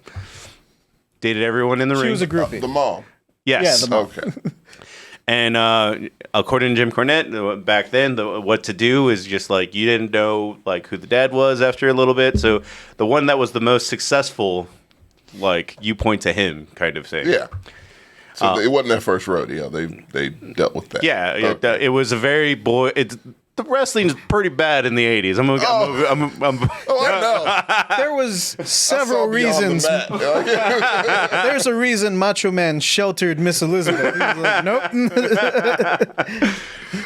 Dated everyone in the ring. She was a groupie. The mom. Yes. Yeah, the mom. Okay. And according to Jim Cornette, back then, what to do is just like you didn't know like who the dad was after a little bit. So the one that was the most successful, like you point to him, kind of thing. Yeah. So it wasn't their first rodeo. They dealt with that. Yeah, it was a very the wrestling's pretty bad in the 80s. I'm I know. There was several I saw Beyond reasons. the Mat. There's a reason Macho Man sheltered Miss Elizabeth. He was like, nope.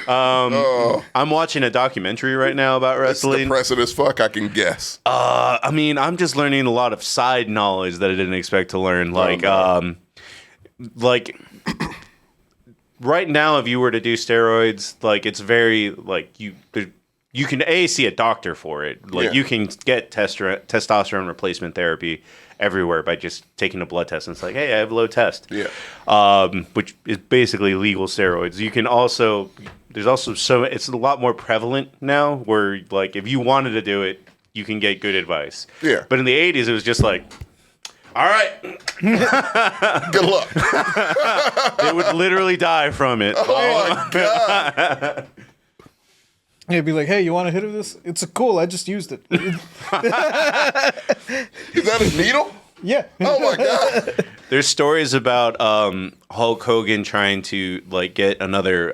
I'm watching a documentary right now about It's wrestling. depressing as fuck, I can guess. I mean, I'm just learning a lot of side knowledge that I didn't expect to learn. Like, like right now, if you were to do steroids, like it's very like you can see a doctor for it. Like you can get testosterone replacement therapy everywhere by just taking a blood test. And it's like, hey, I have low test. Yeah. Which is basically legal steroids. You can also it's a lot more prevalent now. Where like if you wanted to do it, you can get good advice. Yeah. But in the 80s, it was just like, all right. Good luck. They would literally die from it. Oh my God. He'd be like, hey, you want a hit of this? It's cool. I just used it. Is that a needle? Yeah. Oh my God. There's stories about Hulk Hogan trying to like get another,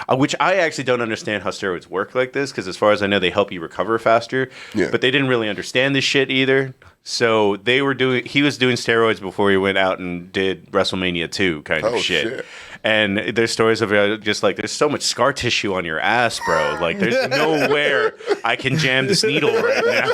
which I actually don't understand how steroids work like this, because as far as I know, they help you recover faster. Yeah. But they didn't really understand this shit either. So he was doing steroids before he went out and did WrestleMania 2 kind of shit. And there's stories of just like, there's so much scar tissue on your ass, bro. Like, there's nowhere I can jam this needle right now.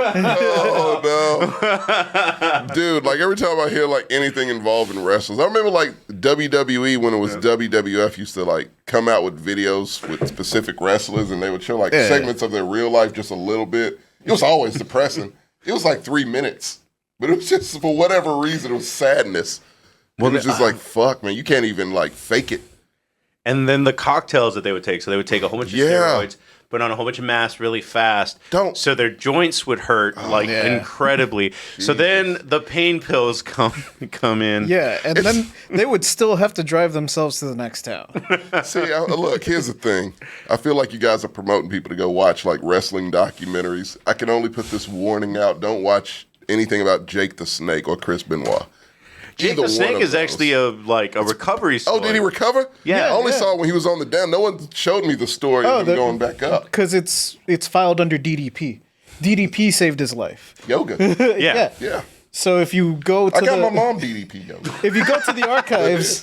Oh no, dude! Like every time I hear like anything involving wrestlers, I remember like WWE when it was WWF used to like come out with videos with specific wrestlers, and they would show like segments of their real life just a little bit. It was always depressing. It was like 3 minutes, but it was just for whatever reason it was sadness. It was just like, fuck, man, you can't even like fake it. And then the cocktails that they would take. So they would take a whole bunch of steroids, put on a whole bunch of masks really fast. So their joints would hurt incredibly. So then the pain pills come in. Yeah, and then they would still have to drive themselves to the next town. See, look, here's the thing. I feel like you guys are promoting people to go watch like wrestling documentaries. I can only put this warning out. Don't watch anything about Jake the Snake or Chris Benoit. Jake the Snake is actually a recovery story. Oh, did he recover? Yeah. I only saw it when he was on the down. No one showed me the story of him going back up. Because it's filed under DDP. DDP saved his life. Yoga. Yeah. So if you go to I got my mom DDP yoga. If you go to the archives,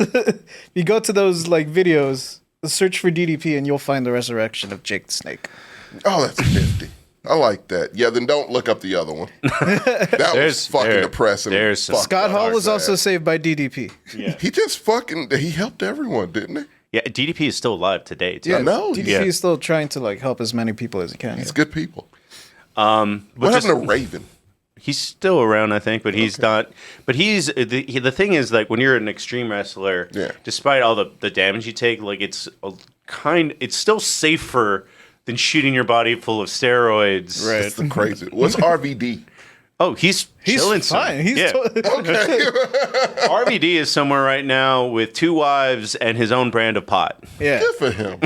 you go to those like videos, search for DDP and you'll find the resurrection of Jake the Snake. Oh, that's 50. I like that. Yeah, then don't look up the other one. That was fucking depressing. Scott Hall was also saved by DDP. Yeah. He helped everyone, didn't he? Yeah, DDP is still alive today, too. Yeah, I know. DDP is still trying to like help as many people as he can. He's good people. What happened to Raven? He's still around, I think, but he's not. But he's the thing is, like, when you're an extreme wrestler, despite all the damage you take, like it's still safer than shooting your body full of steroids. Right. That's the crazy. What's RVD? Oh, he's chilling fine. some. He's yeah. Okay. RVD is somewhere right now with 2 wives and his own brand of pot. yeah. Good for him.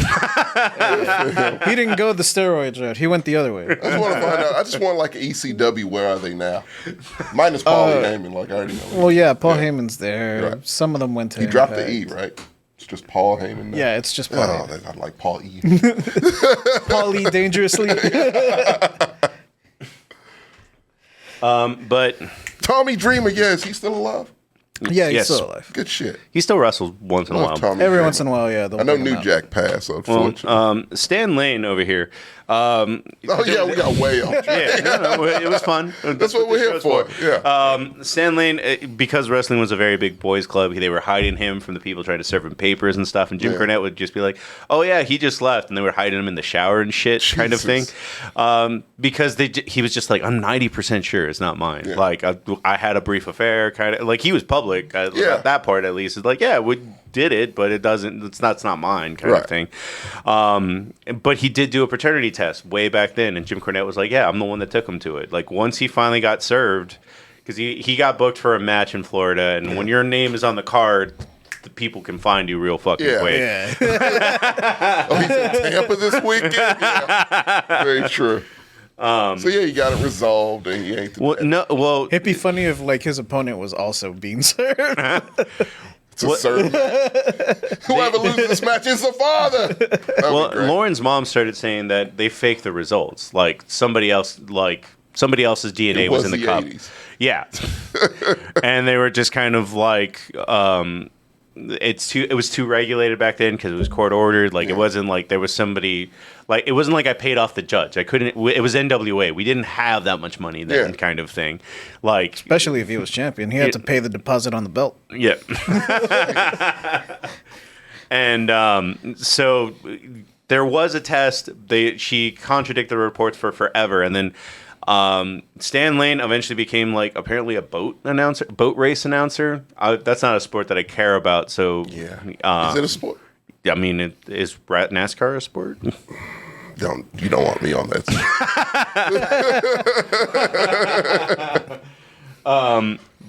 He didn't go the steroids route. He went the other way. I just want to find out. I just want like ECW. Where are they now? Minus Paul Heyman. Like I already know. Well, yeah, Paul Heyman's there. Right. Some of them went to He dropped the Impact. E, right? It's just Paul Heyman now. Yeah, it's just Paul. Oh, Heyman. I like Paul E. Paul E. dangerously. But Tommy Dreamer, yeah, is he still alive? Yeah, he's Yes. still alive. Good shit. he still wrestles once in a Love while. Tommy Every Dreamer. once in a while, yeah. I know New Jack passed, unfortunately. Stan Lane over here. Oh yeah, we got way off. Yeah, no, it was fun. That's what we're here for. Yeah. Stan Lane, because wrestling was a very big boys' club, they were hiding him from the people trying to serve him papers and stuff. And Jim Yeah. Cornette would just be like, "Oh yeah, he just left," and they were hiding him in the shower and shit, kind of thing. Jesus. Because he was just like, "I'm 90% sure it's not mine." Yeah. Like I had a brief affair, kind of like he was public. Yeah. That part at least is like, yeah, we did it, but it doesn't. It's not mine, kind of thing. But he did do a paternity test way back then, and Jim Cornette was like, "Yeah, I'm the one that took him to it." Like once he finally got served, because he got booked for a match in Florida, and when your name is on the card, the people can find you real fucking quick. Yeah. Oh, he's in Tampa this weekend. Yeah. Very true. So yeah, you got it resolved, and you ain't. It'd be funny if like his opponent was also being served. It's a serve. Whoever loses this match is the father. Well, Lauren's mom started saying that they faked the results. Like somebody else's DNA It was in the the cup. 80s. Yeah, and they were just kind of like, it was too regulated back then because it was court ordered. Like it wasn't like there was somebody. Like it wasn't like I paid off the judge. I couldn't. It was NWA. We didn't have that much money then, kind of thing. Like Especially if he was champion. He had to pay the deposit on the belt. yeah. And so there was a test. She contradicted the reports for forever, and then Stan Lane eventually became like apparently a boat race announcer. That's not a sport that I care about. So Yeah. Is it a sport? I mean, is NASCAR a sport? You don't want me on that.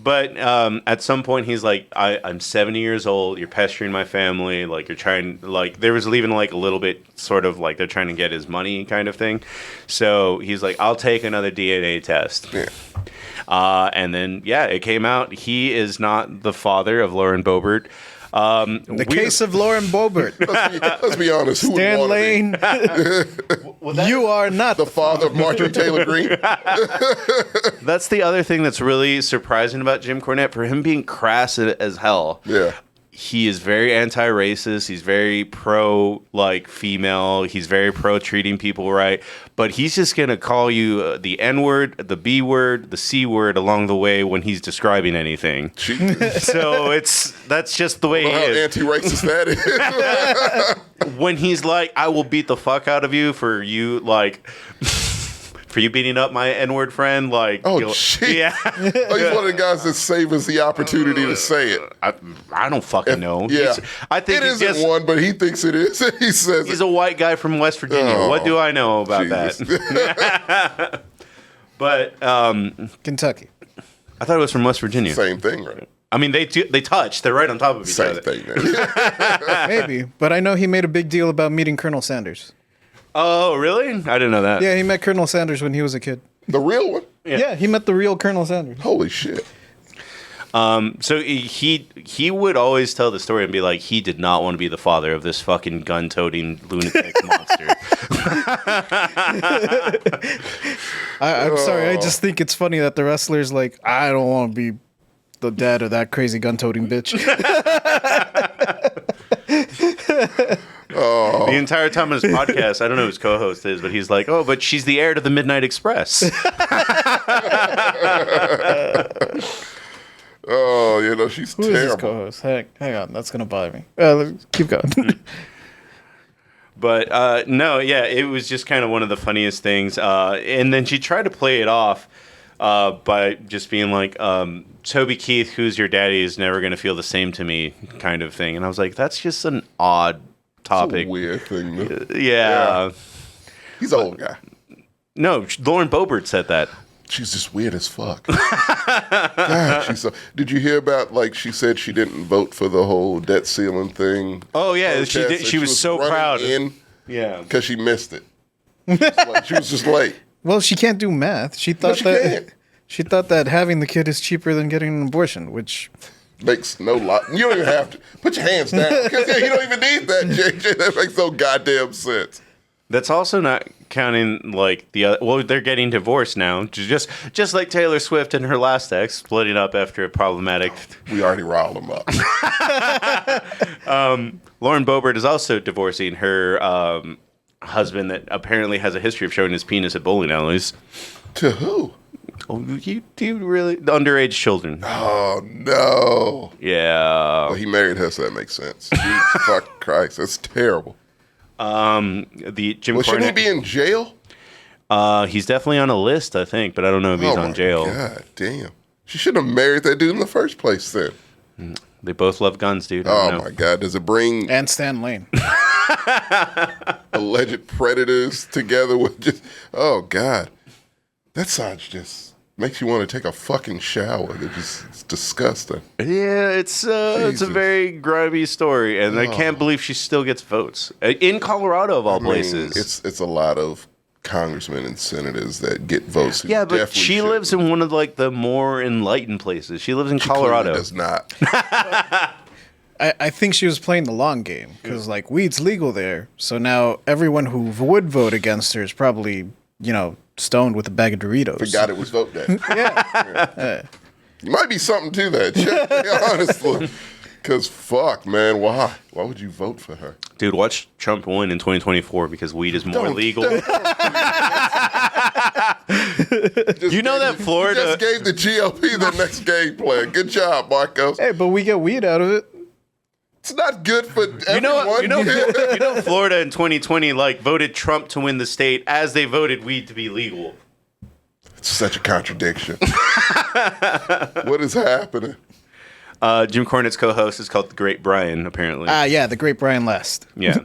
But at some point, he's like, I'm 70 years old. You're pestering my family. Like, you're trying, like, there was even like a little bit sort of like they're trying to get his money kind of thing. So he's like, I'll take another DNA test. Yeah. And then, it came out. He is not the father of Lauren Boebert. The case of Lauren Boebert. Let's be honest. Who would Stan want to Lane, you are not be the father of Marjorie Taylor Greene? That's the other thing that's really surprising about Jim Cornette. For him being crass as hell. Yeah. He is very anti-racist. He's very pro, like, female. He's very pro treating people right. But he's just going to call you the N-word, the B-word, the C-word along the way when he's describing anything. So that's just the way he How is. anti-racist that is. When he's like, I will beat the fuck out of you for you, like... For you beating up my N-word friend, like... Oh, shit. Yeah. Oh, he's one of the guys that savors the opportunity to say it. I don't fucking know. Yeah. I think it he's isn't just... one, but he thinks it is. He says He's it. a white guy from West Virginia. Oh, What do I know about Jesus. that? But Kentucky. I thought it was from West Virginia. Same thing, right? I mean, they touch. They're right on top of each Same other. thing, man. Maybe. But I know he made a big deal about meeting Colonel Sanders. Oh, really? I didn't know that. Yeah, he met Colonel Sanders when he was a kid. The real one? Yeah, he met the real Colonel Sanders. Holy shit. So he would always tell the story and be like, he did not want to be the father of this fucking gun-toting lunatic monster. I'm sorry, I just think it's funny that the wrestler's like, I don't want to be the dad of that crazy gun-toting bitch. The entire time of his podcast, I don't know who his co-host is, but he's like, oh, but she's the heir to the Midnight Express. Oh, you know, she's Who is his terrible. co-host? Hang on, that's gonna bother me. Let's keep going. But no, yeah, it was just kind of one of the funniest things. And then she tried to play it off by just being like, Toby Keith, who's your daddy, is never going to feel the same to me, kind of thing. And I was like, that's just an odd topic. It's a weird thing. Man. Yeah. He's an old guy. No, Lauren Boebert said that. She's just weird as fuck. God, she's so. Did you hear about like she said she didn't vote for the whole debt ceiling thing? Oh yeah, she did. She was so proud. Yeah, because she missed it. She was just late. Well, she can't do math. She thought she thought that having the kid is cheaper than getting an abortion, which makes no lot. You don't even have to put your hands down because you don't even need that, JJ. That makes no goddamn sense. That's also not counting like the other. Well, they're getting divorced now, just like Taylor Swift and her last ex splitting up after a problematic. We already riled them up. Lauren Boebert is also divorcing her husband that apparently has a history of showing his penis at bowling alleys. To who? Oh, you really the underage children? Oh no! Yeah. Well, he married her, so that makes sense. Jesus fuck Christ, that's terrible. The Jim Cornette. Shouldn't he be in jail? He's definitely on a list, I think, but I don't know if he's on jail. God damn! She shouldn't have married that dude in the first place. Then they both love guns, dude. Oh my God! Does it bring and Stan Lane alleged predators together with just? Oh God, that sounds just makes you want to take a fucking shower. It's disgusting. Yeah, it's a very grimy story, and I can't believe she still gets votes in Colorado of all places. It's a lot of congressmen and senators that get votes. Yeah, but she lives in one of like the more enlightened places. She lives in Colorado. Does not. I think she was playing the long game because like weed's legal there, so now everyone who would vote against her is probably stoned with a bag of Doritos. Forgot it was vote day. Yeah. Might be something to that, honestly. Because fuck, man, why? Why would you vote for her? Dude, watch Trump win in 2024 because weed is more legal. You know that Florida just gave the GOP the next game plan. Good job, Marcos. Hey, but we get weed out of it. It's not good for everyone. You know, Florida in 2020 voted Trump to win the state as they voted weed to be legal. It's such a contradiction. What is happening? Jim Cornette's co-host is called The Great Brian, apparently. Yeah, The Great Brian Last. Yeah.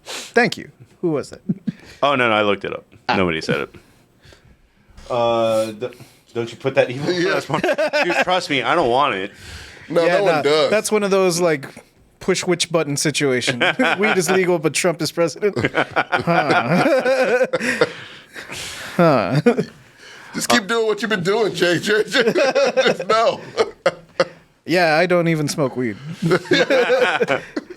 Thank you. Who was that? Oh, no, I looked it up. Nobody said it. Don't you put that evil? Yeah. Dude, trust me, I don't want it. No one does. That's one of those push which button situation. Weed is legal, but Trump is president. Just keep doing what you've been doing, JJ. Just know. Yeah, I don't even smoke weed.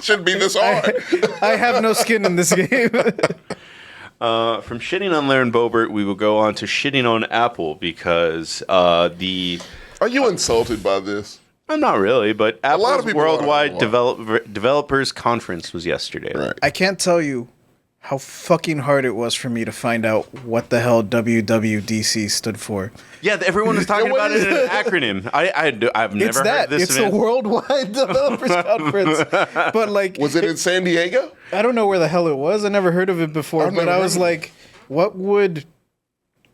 Shouldn't be this hard. I have no skin in this game. From shitting on Lauren Boebert, we will go on to shitting on Apple because Are you insulted by this? I'm not really, but Apple's Worldwide are. Developers Conference was yesterday. Right. I can't tell you how fucking hard it was for me to find out what the hell WWDC stood for. Yeah, everyone was talking about it in an acronym. I've never heard this. It's the Worldwide Developers Conference. But was it in San Diego? I don't know where the hell it was. I never heard of it before. But I was like, what would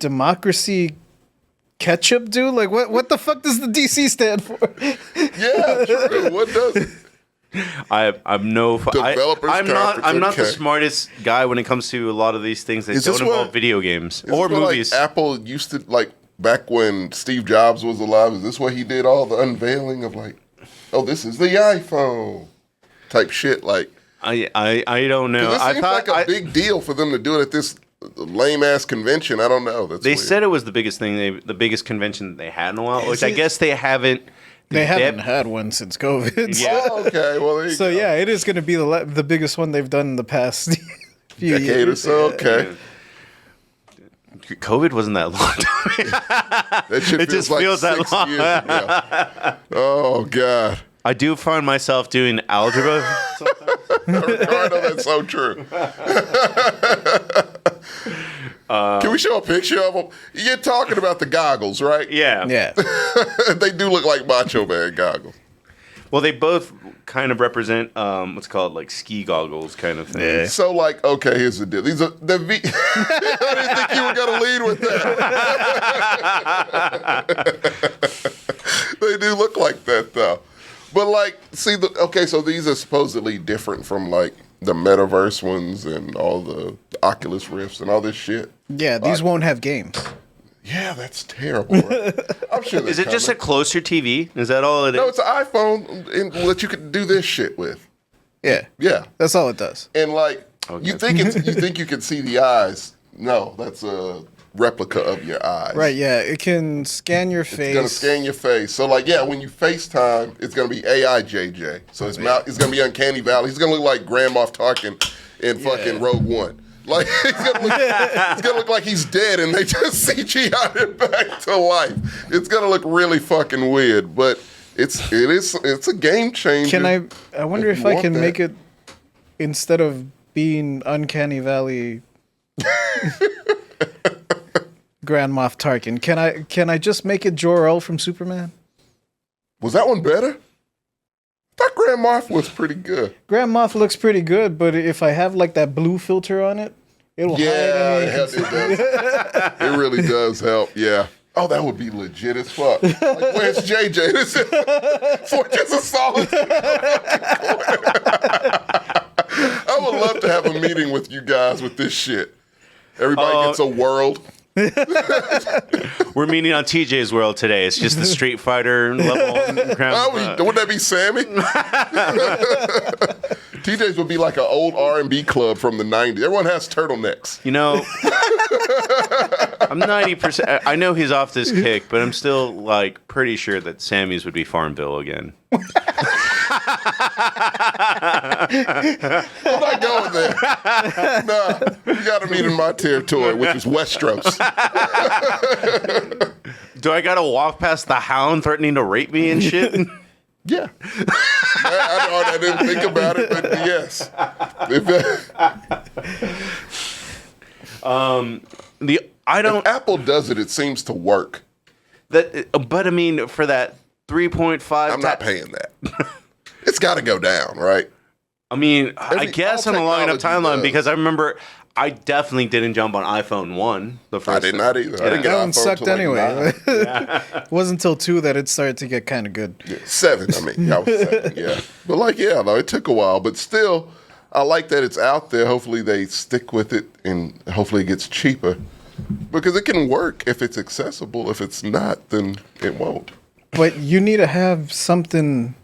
democracy ketchup do? What the fuck does the DC stand for? Yeah, true. What does it? I'm not Conference, the smartest guy when it comes to a lot of these things that don't involve video games or movies. Apple used to back when Steve Jobs was alive. Is this where he did all the unveiling of this is the iPhone type shit? I don't know. It seems like a big deal for them to do it at this lame ass convention. I don't know. That's they weird. said it was the biggest thing, the biggest convention that they had in a while. Which I guess they haven't. They haven't had one since COVID. Yeah. Oh, okay. Well, there you go. Yeah, it is going to be the biggest one they've done in the past few decade years. or so. Okay. COVID wasn't that long. That shit it just feels that 6 long. years ago. Oh God. I do find myself doing algebra sometimes. Ricardo, that's so true. Can we show a picture of them? You're talking about the goggles, right? Yeah. Yeah. They do look like Macho Man goggles. Well, they both kind of represent what's called ski goggles kind of thing. Yeah. So okay, here's the deal. These are the I didn't think you were gonna lead with that. They do look like that though. But so these are supposedly different from the metaverse ones and all the Oculus Rifts and all this shit. Yeah, these won't have games. Yeah, that's terrible. Right? I'm sure. Is it just a closer TV? Is that all it is? No, it's an iPhone that you can do this shit with. Yeah. Yeah, That's all it does. and like Okay. you think you can see the eyes. No, that's a replica of your eyes. Right, yeah. It can scan your face. It's gonna scan your face. So like, yeah, when you FaceTime, it's gonna be AI JJ. So it's gonna be Uncanny Valley. He's gonna look like Grand Moff Tarkin in fucking Rogue One. Like it's gonna look like he's dead, and they just CGI'd it back to life. It's gonna look really fucking weird, but it's a game changer. I wonder if I can make it, instead of being Uncanny Valley Grand Moff Tarkin, can I just make it Jor-El from Superman? Was that one better? I thought Grand Moff was pretty good. Grand Moff looks pretty good, but if I have like that blue filter on it, it'll hide any. Yeah, it does. It really does help. Yeah. Oh, that would be legit as fuck. Like, where's JJ? This is Fortress of Solitude. I would love to have a meeting with you guys with this shit. Everybody gets a world. We're meeting on TJ's world today. It's just the Street Fighter level. Wouldn't that be Sammy? TJ's would be like an old R&B club from the 90s. Everyone has turtlenecks. You know, I'm 90%. I know he's off this kick, but I'm still like pretty sure that Sammy's would be Farmville again. I'm not going there. Nah, you got to meet in my territory, which is Westeros. Do I gotta walk past the Hound threatening to rape me and shit? Yeah. I didn't think about it, but yes. If Apple does it, it seems to work. But I mean, for that 3.5, I'm not paying that. It's got to go down, right? I mean, I guess on a long enough timeline because I remember I definitely didn't jump on iPhone 1 the first. I did not either. Yeah. I didn't get That one iPhone sucked till, like, anyway. 9. It wasn't until 2 that it started to get kind of good. Yeah, 7. I mean, I was 7. Yeah, but like, yeah, no, it took a while, but still, I like that it's out there. Hopefully, they stick with it, and hopefully, it gets cheaper because it can work if it's accessible. If it's not, then it won't. But you need to have something.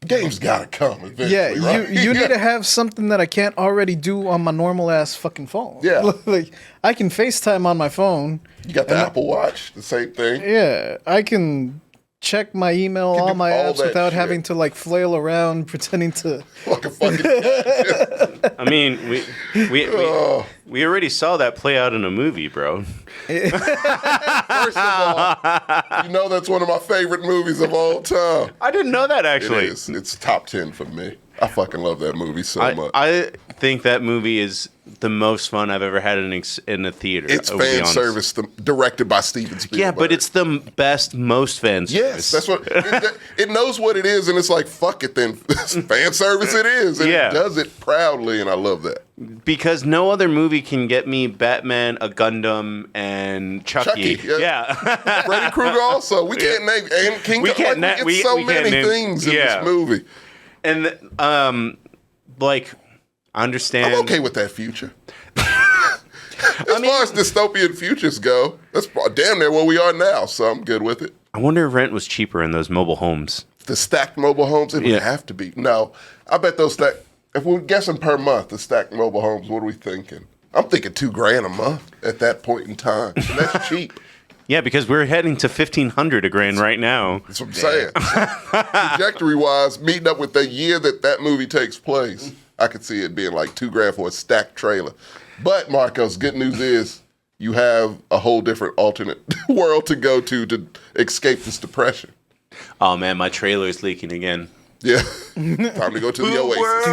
Game's gotta come eventually. Yeah, right? you need to have something that I can't already do on my normal ass fucking phone. Yeah. Like I can FaceTime on my phone. You got the Apple Watch, the same thing. Yeah, I can check my email, all my all apps that without shit. having to like flail around pretending to. Like a fucking cat. I mean, we already saw that play out in a movie, bro. First of all, you know that's one of my favorite movies of all time. I didn't know that actually. It is. It's top 10 for me. I fucking love that movie so much. I think that movie is the most fun I've ever had in a theater. It's I will be fan honest. service, directed by Steven Spielberg. Yeah, but it's the best, most fan Yes, service. that's what it knows what it is, and it's like fuck it. Then fan service it is, and Yeah. it does it proudly, and I love that. Because no other movie can get me Batman, a Gundam, and Chucky. yeah. Freddy Krueger also. We can't name and King. We can't like, na- we get so we can't many name- things in yeah. this movie. And like, I understand. I'm okay with that future. As far as dystopian futures go, that's damn near where we are now, so I'm good with it. I wonder if rent was cheaper in those mobile homes. The stacked mobile homes, it would have to be. No, I bet those stacked, if we're guessing per month, the stacked mobile homes, what are we thinking? I'm thinking $2,000 a month at that point in time. And that's cheap. Yeah, because we're heading to $1,500 a grand right now. That's what I'm saying. Trajectory-wise, meeting up with the year that movie takes place, I could see it being like $2,000 for a stacked trailer. But, Marcos, good news is you have a whole different alternate world to go to escape this depression. Oh man, my trailer is leaking again. Yeah. Time to go to the Oasis.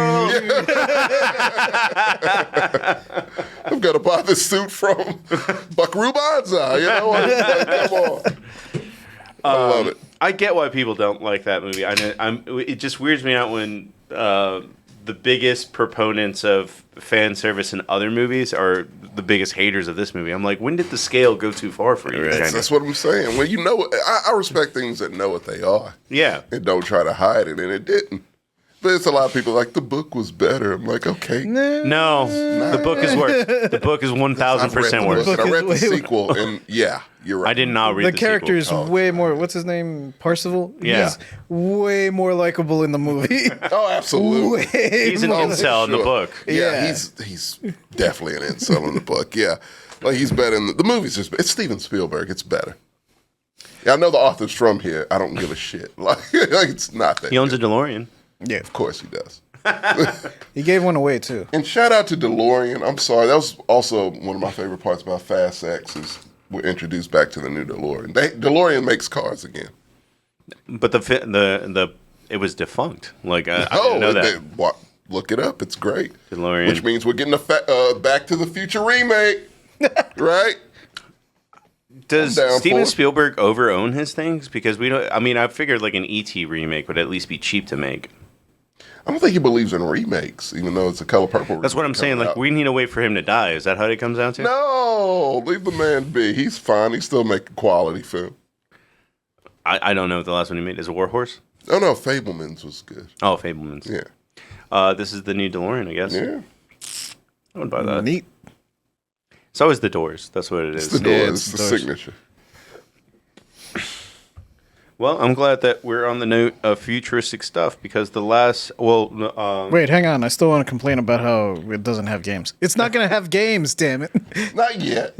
I'm going to buy this suit from Buckaroo Banzai. You know what? Like, come on. I love it. I get why people don't like that movie. It just weirds me out when the biggest proponents of fan service in other movies are the biggest haters of this movie. I'm like, when did the scale go too far for you? Right. That's what I'm saying. Well, you know, I respect things that know what they are. Yeah. And don't try to hide it, and it didn't. But it's a lot of people like, the book was better. I'm like, okay. No, the book is worse. The book is 1,000% worse. I read the Way sequel, and yeah, you're right. I did not read The the character sequel. is way more. What's his name? Parzival. Yeah. He's way more likable in the movie. Oh, absolutely. He's an more. incel in the book. Yeah, Yeah. he's definitely an incel in the book. Yeah, like he's better in the movie's just. It's Steven Spielberg. It's better. Yeah, I know the author's from here. I don't give a shit. Like it's not that. He owns a DeLorean. Yeah, Of course he does. he gave one away too. And shout out to DeLorean. I'm sorry, that was also one of my favorite parts about Fast X is we're introduced back to the new DeLorean. DeLorean makes cars again. But it was defunct. Like I didn't know that. Look it up. It's great. DeLorean. Which means we're getting a Back to the Future remake, right? Does I'm down Steven for it. Spielberg over-own his things? Because we don't. I mean, I figured like an E.T. remake would at least be cheap to make. I don't think he believes in remakes, even though it's a Color Purple. That's what I'm saying. Like, we need to wait for him to die. Is that how it comes down to? No, leave the man be. He's fine. He's still making quality film. I don't know what the last one he made is. A Warhorse? Oh no, Fableman's was good. Oh, Fableman's. Yeah, This is the new DeLorean, I guess. yeah. I would buy that. Neat. It's always the doors. That's what it It's is. the door. Yeah, It's the it's the doors. signature. Well, I'm glad that we're on the note of futuristic stuff because the last. Well, Wait, hang on. I still want to complain about how it doesn't have games. It's not going to have games, damn it. Not yet.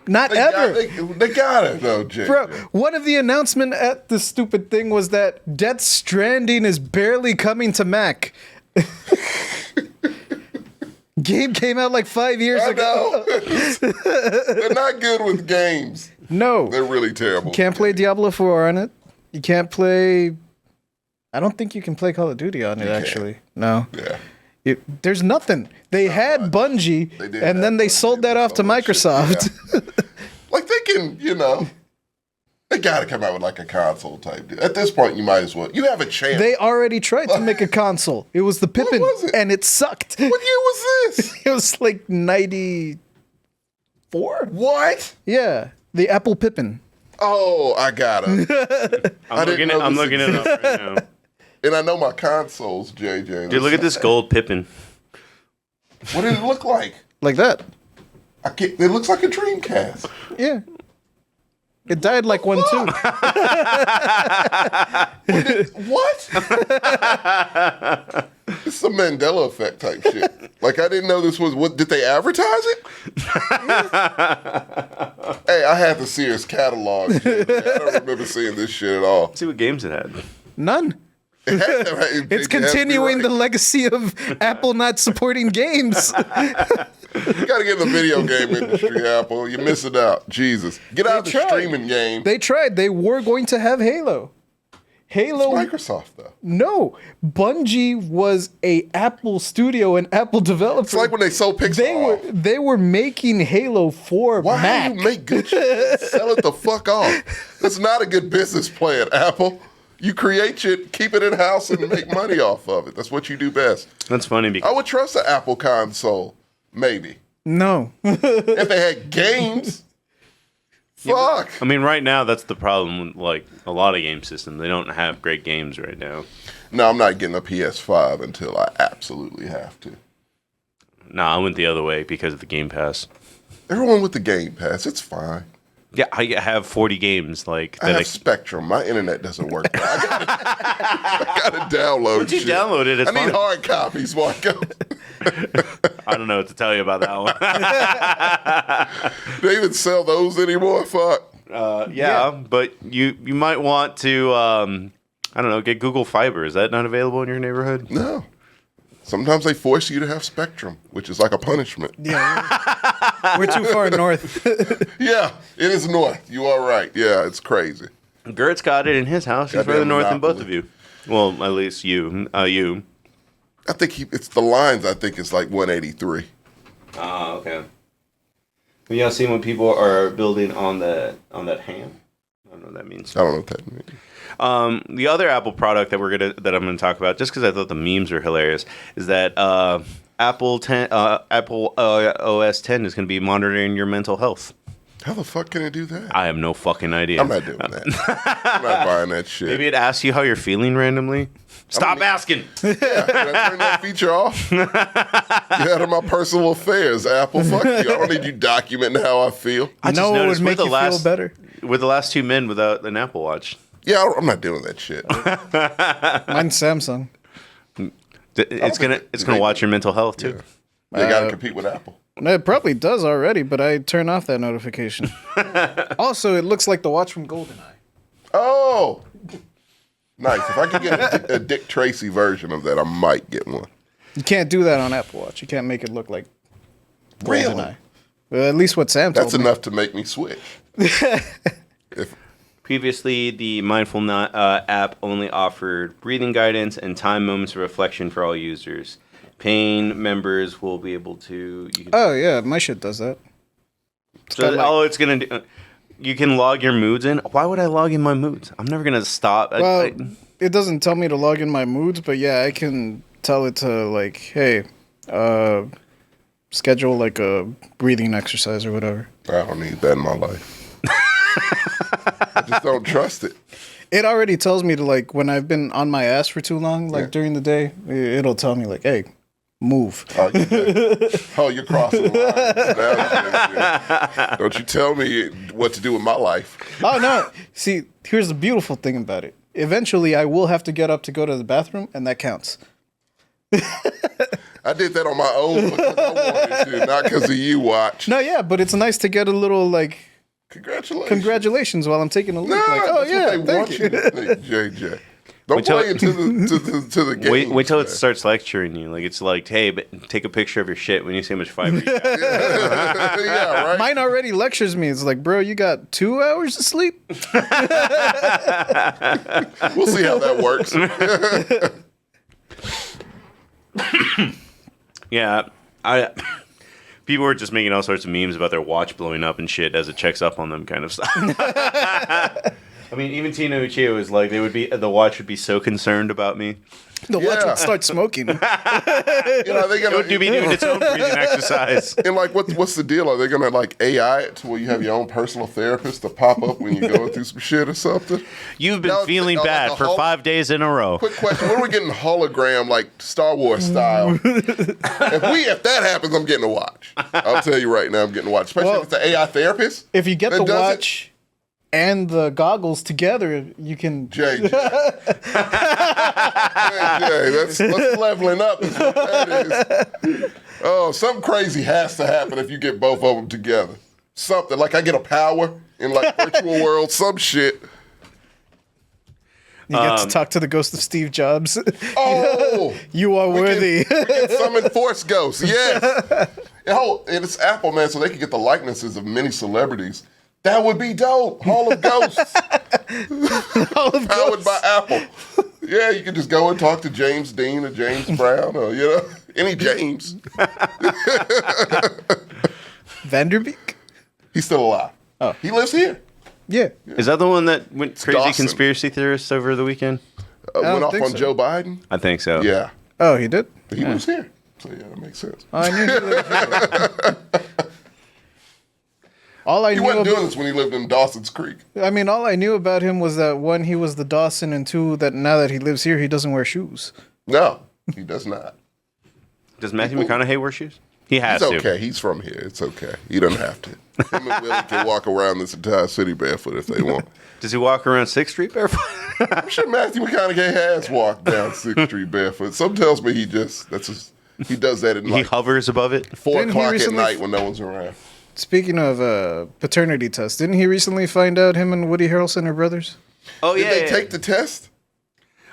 Not ever. They got it though, Jake. Bro, one of the announcement at the stupid thing was that Death Stranding is barely coming to Mac. Game came out like 5 years I ago. know. They're not good with games. No. They're really terrible. You can't play Diablo 4 on it. You can't play... I don't think you can play Call of Duty on it, actually. No. Yeah. There's nothing. They had Bungie, They did and then have they Bungie, sold that they off to sold that shit, Microsoft. Like they can, they got to come out with like a console type deal. At this point, you might as well. You have a chance. They already tried to make a console. It was the Pippin, was it? and it sucked. What year was this? It was like 94? What? Yeah, the Apple Pippin. Oh, I got it. I'm looking it up right now. And I know my consoles, JJ. Dude, look at this gold Pippin. What did it look like? Like that. It looks like a Dreamcast. Yeah. It died like one too. What? It's a Mandela effect type shit. Like I didn't know this was. What did they advertise it? Hey, I had the Sears catalog. JJ. I don't remember seeing this shit at all. Let's see what games it had. None. It's continuing the legacy of Apple not supporting games. You gotta get in the video game industry, Apple. You're missing out. Jesus. Get out of the tried. streaming game. They tried. They were going to have Halo. Halo. Microsoft, though. No. Bungie was a Apple studio and Apple developer. It's like when they sold Pixar. They were making Halo for Why Mac. do you make good shit and sell it the fuck off? That's not a good business plan, Apple. You create shit, keep it in-house, and make money off of it. That's what you do best. That's funny because I would trust an Apple console. Maybe. No. If they had games. Fuck. I mean, right now that's the problem with like a lot of game systems. They don't have great games right now. No, I'm not getting a PS5 until I absolutely have to. Nah, I went the other way because of the Game Pass. Everyone with the Game Pass, it's fine. Yeah, I have 40 games like I that. have Spectrum. My internet doesn't work. I gotta download Once you shit. download it, it's I need fine. hard copies, Marco. I don't know what to tell you about that one. They even sell those anymore? Fuck. Yeah, but you might want to I don't know, get Google Fiber. Is that not available in your neighborhood? No. Sometimes they force you to have Spectrum, which is like a punishment. Yeah. We're too far north. Yeah, it is north. You are right. Yeah, it's crazy. Gert's got it in his house. He's Goddamn further north than both monopoly. of you. Well, at least you. You. I think it's the lines. I think it's like 183. Oh, okay. Have y'all seen what people are building on that ham? I don't know what that means. I don't know what that means. The other Apple product that I'm gonna talk about, just because I thought the memes are hilarious, is that Apple OS 10 is gonna be monitoring your mental health. How the fuck can it do that? I have no fucking idea. I'm not doing that. I'm not buying that shit. Maybe it asks you how you're feeling randomly. Stop asking. Yeah, can I turn that feature off? Get out of my personal affairs, Apple. Fuck you. I don't need you documenting how I feel. I just No, it noticed would make we're you the last, feel better. We're the last two men without an Apple Watch. Yeah, I'm not doing that shit. Mine's Samsung. It's gonna watch your mental health too. Yeah. They got to compete with Apple. It probably does already, but I turn off that notification. Also, it looks like the watch from GoldenEye. Oh, nice. If I could get a Dick Tracy version of that, I might get one. You can't do that on Apple Watch. You can't make it look like Really? GoldenEye. Well, at least what Sam told That's me. enough to make me switch. If Previously, the Mindful app only offered breathing guidance and time moments of reflection for all users. Paying members will be able to. Oh yeah, my shit does that. It's gonna do. You can log your moods in. Why would I log in my moods? I'm never gonna stop. Well, it doesn't tell me to log in my moods, but yeah, I can tell it to like, hey, schedule like a breathing exercise or whatever. I don't need that in my life. I just don't trust it. It already tells me to like when I've been on my ass for too long, like during the day, it'll tell me like, hey, move. You're crossing the line. Don't you tell me what to do with my life. Oh no! See, here's the beautiful thing about it. Eventually, I will have to get up to go to the bathroom, and that counts. I did that on my own because I wanted to, not because of you, Watch. No, yeah, but it's nice to get a little like congratulations while I'm taking a look. Like, oh that's yeah, what they want you to think, JJ. Don't play into the game. Wait till it starts lecturing you. Like it's like, hey, but take a picture of your shit when you see how much fiber you got. Yeah, right. Mine already lectures me. It's like, bro, you got 2 hours of sleep. We'll see how that works. Yeah, people were just making all sorts of memes about their watch blowing up and shit as it checks up on them, kind of stuff. I mean, even Tina Uchiha was like, the watch would be so concerned about me. The watch would start smoking. They It would be doing its own breathing exercise. And like, what's the deal? Are they gonna like AI it to where you have your own personal therapist to pop up when you're going through some shit or something? You've been feeling bad for 5 days in a row. Quick question: when are we getting hologram like Star Wars style? If that happens, I'm getting a watch. I'll tell you right now, I'm getting a watch. Especially if it's an AI therapist. If you get the watch and the goggles together, you can. JJ, that's leveling up. Is what that is. Oh, something crazy has to happen if you get both of them together. Something like I get a power in like virtual world, some shit. You get to talk to the ghost of Steve Jobs. Oh, you are worthy. We can summon Force Ghosts. Yes. And it's Apple, man, so they can get the likenesses of many celebrities. That would be dope. Hall of Ghosts. Powered by Apple. Yeah, you can just go and talk to James Dean or James Brown or, any James. Vanderbeek? He's still alive. Oh. He lives here. Yeah. Is that the one that went crazy Dawson. Conspiracy theorists over the weekend? Went off think on so. Joe Biden. I think so. Yeah. Oh, he did? But he lives here. So, yeah, that makes sense. I knew he lived here. All I He knew wasn't about, doing this when he lived in Dawson's Creek. I mean, all I knew about him was that one, he was the Dawson, and two, that now that he lives here, he doesn't wear shoes. No, he does not. Does Matthew McConaughey wear shoes? He has It's to. okay. He's from here. It's okay. He doesn't have to. Him and Willie can walk around this entire city barefoot if they want. Does he walk around 6th Street barefoot? I'm sure Matthew McConaughey has walked down 6th Street barefoot. Some tells me he does that at He like hovers above it. 4 Didn't he o'clock at recently- night when no one's around. Speaking of paternity tests, didn't he recently find out him and Woody Harrelson are brothers? Oh, Did yeah. they take the test?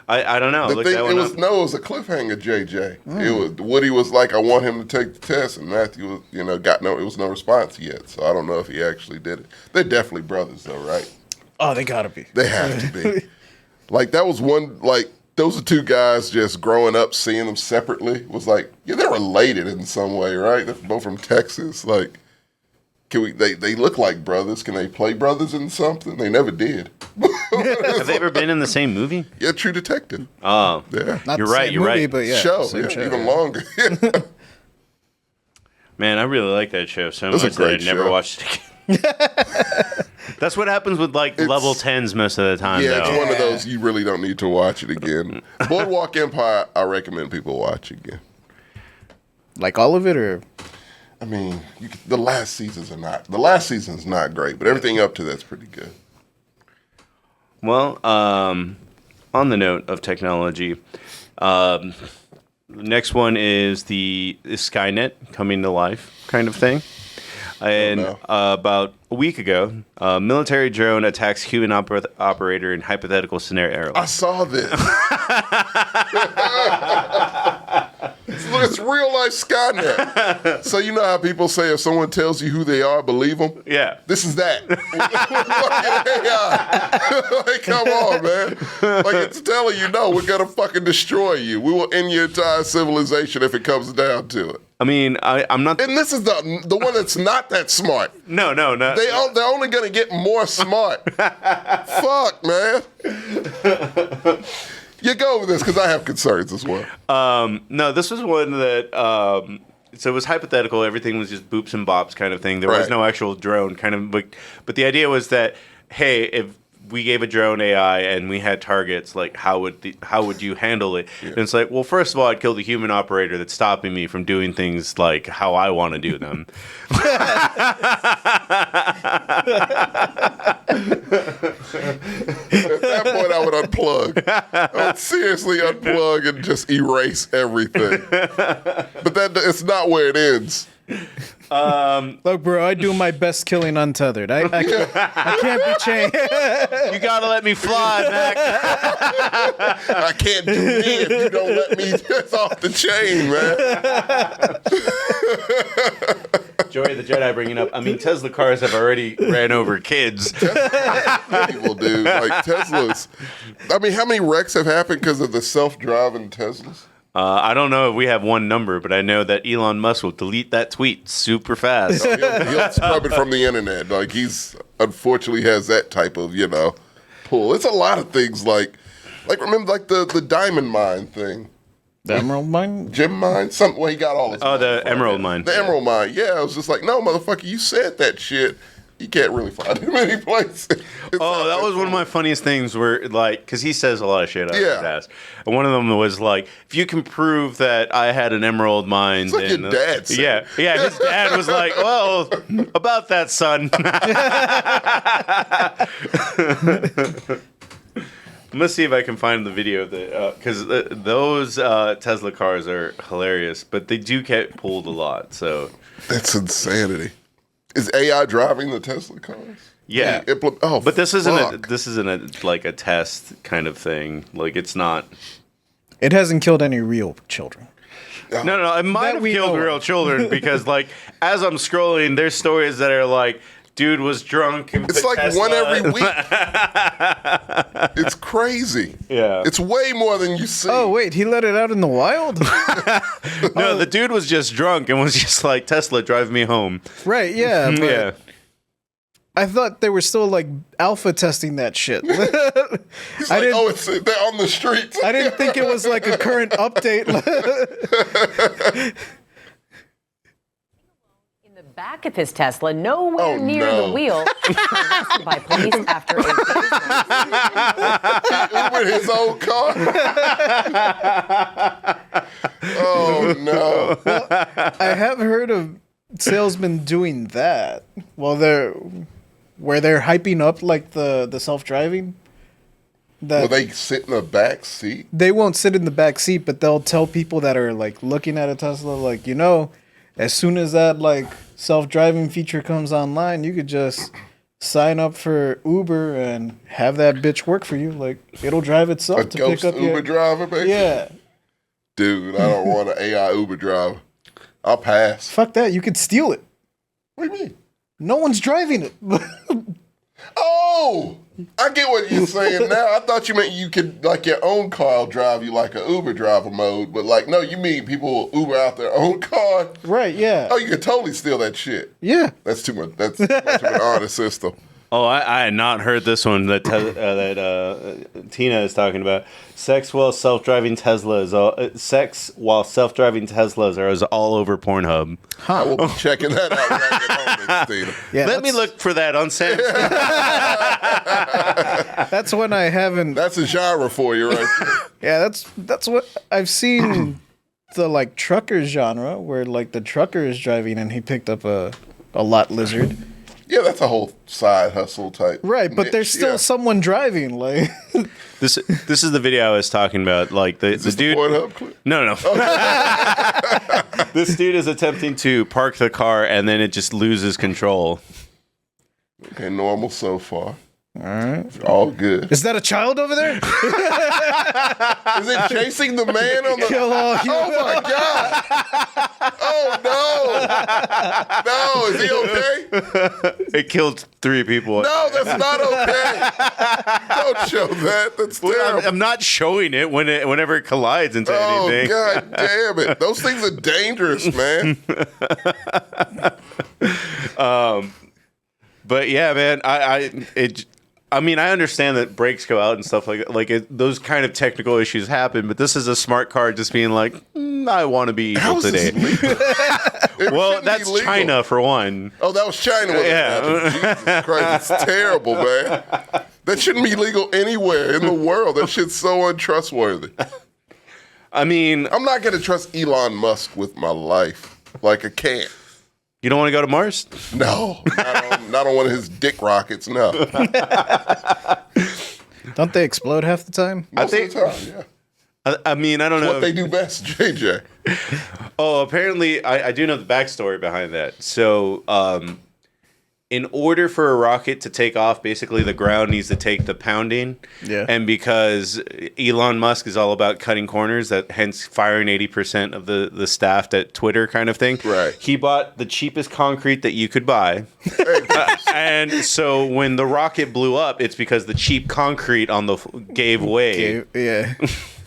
I don't know. The Look thing, that it one was up. no, it was a cliffhanger, JJ. It was Woody was like, I want him to take the test, and Matthew was, got no. It was no response yet, so I don't know if he actually did it. They're definitely brothers, though, right? Oh, they gotta be. They have to be. Like that was one. Like those are two guys just growing up, seeing them separately was like, yeah, they're related in some way, right? They're both from Texas. Like, can we? They look like brothers. Can they play brothers in something? They never did. Have they ever been in the same movie? Yeah, True Detective. Oh. Yeah. Not You're the right, same you're movie, right. but yeah, show, same yeah, show, even yeah. longer. Man, I really like that show so That's a much that I great never show. watched it again. That's what happens with like level 10s most of the time. Yeah, though. it's one of those you really don't need to watch it again. Boardwalk Empire, I recommend people watch again. Like all of it, or I mean, the last season's not great, but everything up to that's pretty good. Well, on the note of technology, the next one is the Skynet coming to life kind of thing. And about a week ago, a military drone attacks human operator in hypothetical scenario. I saw this. It's real life Skynet. So you know how people say if someone tells you who they are, believe them? Yeah. This is that. Like, come on, man. Like, it's telling you, no, we're going to fucking destroy you. We will end your entire civilization if it comes down to it. I mean, I'm not... And this is the one that's not that smart. No. They're only going to get more smart. Fuck, man. You go with this because I have concerns as well. No, this was one that... so it was hypothetical. Everything was just boops and bops kind of thing. There was no actual drone kind of... But the idea was that, hey, if we gave a drone AI and we had targets, like how would you handle it? Yeah. And it's like, well, first of all, I'd kill the human operator that's stopping me from doing things like how I want to do them. At that point, I would unplug. I would seriously unplug and just erase everything. But it's not where it ends. Look, bro, I do my best killing untethered. I can't be chained. You gotta let me fly, Mac. I can't do it if you don't let me just off the chain, man. Joy of the Jedi bringing up. I mean, Tesla cars have already ran over kids. People do. Like Teslas. I mean, how many wrecks have happened because of the self-driving Teslas? I don't know if we have one number, but I know that Elon Musk will delete that tweet super fast. He'll scrub it from the internet. Like, he's unfortunately has that type of, pull. It's a lot of things like remember like the diamond mine thing. The emerald mine? Gem mine? Something where he got all his the emerald mine. The emerald mine. Yeah, I was just like, no, motherfucker, you said that shit. You can't really find him any places. That was one of my funniest things where, like, because he says a lot of shit out of his ass. And one of them was like, if you can prove that I had an emerald mine, it's like then, your dad said. Yeah, his dad was like, well, about that, son. I'm gonna see if I can find the video that because those Tesla cars are hilarious, but they do get pulled a lot. So that's insanity. Is AI driving the Tesla cars? Yeah. But this isn't like a test kind of thing. Like, it's not. It hasn't killed any real children. No, it might have killed real children because, like, as I'm scrolling, there's stories that are like, dude was drunk. And it's like Tesla. One every week. It's crazy. Yeah. It's way more than you see. Oh, wait, he let it out in the wild? No, the dude was just drunk and was just like, Tesla, drive me home. Right, yeah. But yeah. I thought they were still, like, alpha testing that shit. He's they're on the streets. I didn't think it was, like, a current update. Back of his Tesla, nowhere near the wheel, arrested by police after a Ubered his own car. Oh no! Well, I have heard of salesmen doing that where they're hyping up like the self-driving. Will they sit in the back seat? They won't sit in the back seat, but they'll tell people that are like looking at a Tesla, like, as soon as that like self-driving feature comes online, you could just sign up for Uber and have that bitch work for you. Like, it'll drive itself to pick up Uber driver, basically? Yeah. Dude, I don't want an AI Uber driver. I'll pass. Fuck that. You could steal it. What do you mean? No one's driving it. Oh! I get what you're saying now. I thought you meant you could, like, your own car will drive you like an Uber driver mode. But, like, no, you mean people will Uber out their own car? Right, yeah. Oh, you could totally steal that shit. Yeah. That's too much. That's too much of an honor system. Oh, I had not heard this one that Tina is talking about. Sex while self-driving Teslas are all over Pornhub. I will be checking that out when I get home, Tina. Yeah, Let me look for that on Sam's. That's when I haven't. That's a genre for you, right? Yeah, that's what I've seen. The like trucker genre, where like the trucker is driving and he picked up a lot lizard. Yeah, that's a whole side hustle type. Right, but niche. there's still someone driving. Like This is the video I was talking about. Like the dude. Pornhub clip? No. This dude is attempting to park the car and then it just loses control. Okay, normal so far. all right, All good. is that a child over there? Is it chasing the man on the... Kill all Oh my God! Oh no! No, is he okay? It killed 3 people. No, that's not okay. Don't show that. That's terrible. I'm not showing it whenever it collides into Oh anything. God damn it! Those things are dangerous, man. But yeah, man, I mean, I understand that brakes go out and stuff like that. Like those kind of technical issues happen, but this is a smart car just being like, I want to be evil How is today. this legal? It Well, shouldn't be that's legal. China for one. Oh, that was China. Wasn't Yeah. it? Jesus Christ, it's terrible, man. That shouldn't be legal anywhere in the world. That shit's so untrustworthy. I mean, I'm not going to trust Elon Musk with my life. Like, I can't. you don't want to go to Mars? No, not on one of his dick rockets. No, Don't they explode half the time? most think- of the time, yeah. I mean, I don't know. What they do best, JJ. Oh, apparently, I do know the backstory behind that. So, in order for a rocket to take off, basically the ground needs to take the pounding. Yeah. And because Elon Musk is all about cutting corners, that hence firing 80% of the staff at Twitter kind of thing. Right. He bought the cheapest concrete that you could buy. And so when the rocket blew up, it's because the cheap concrete on the gave way. Yeah.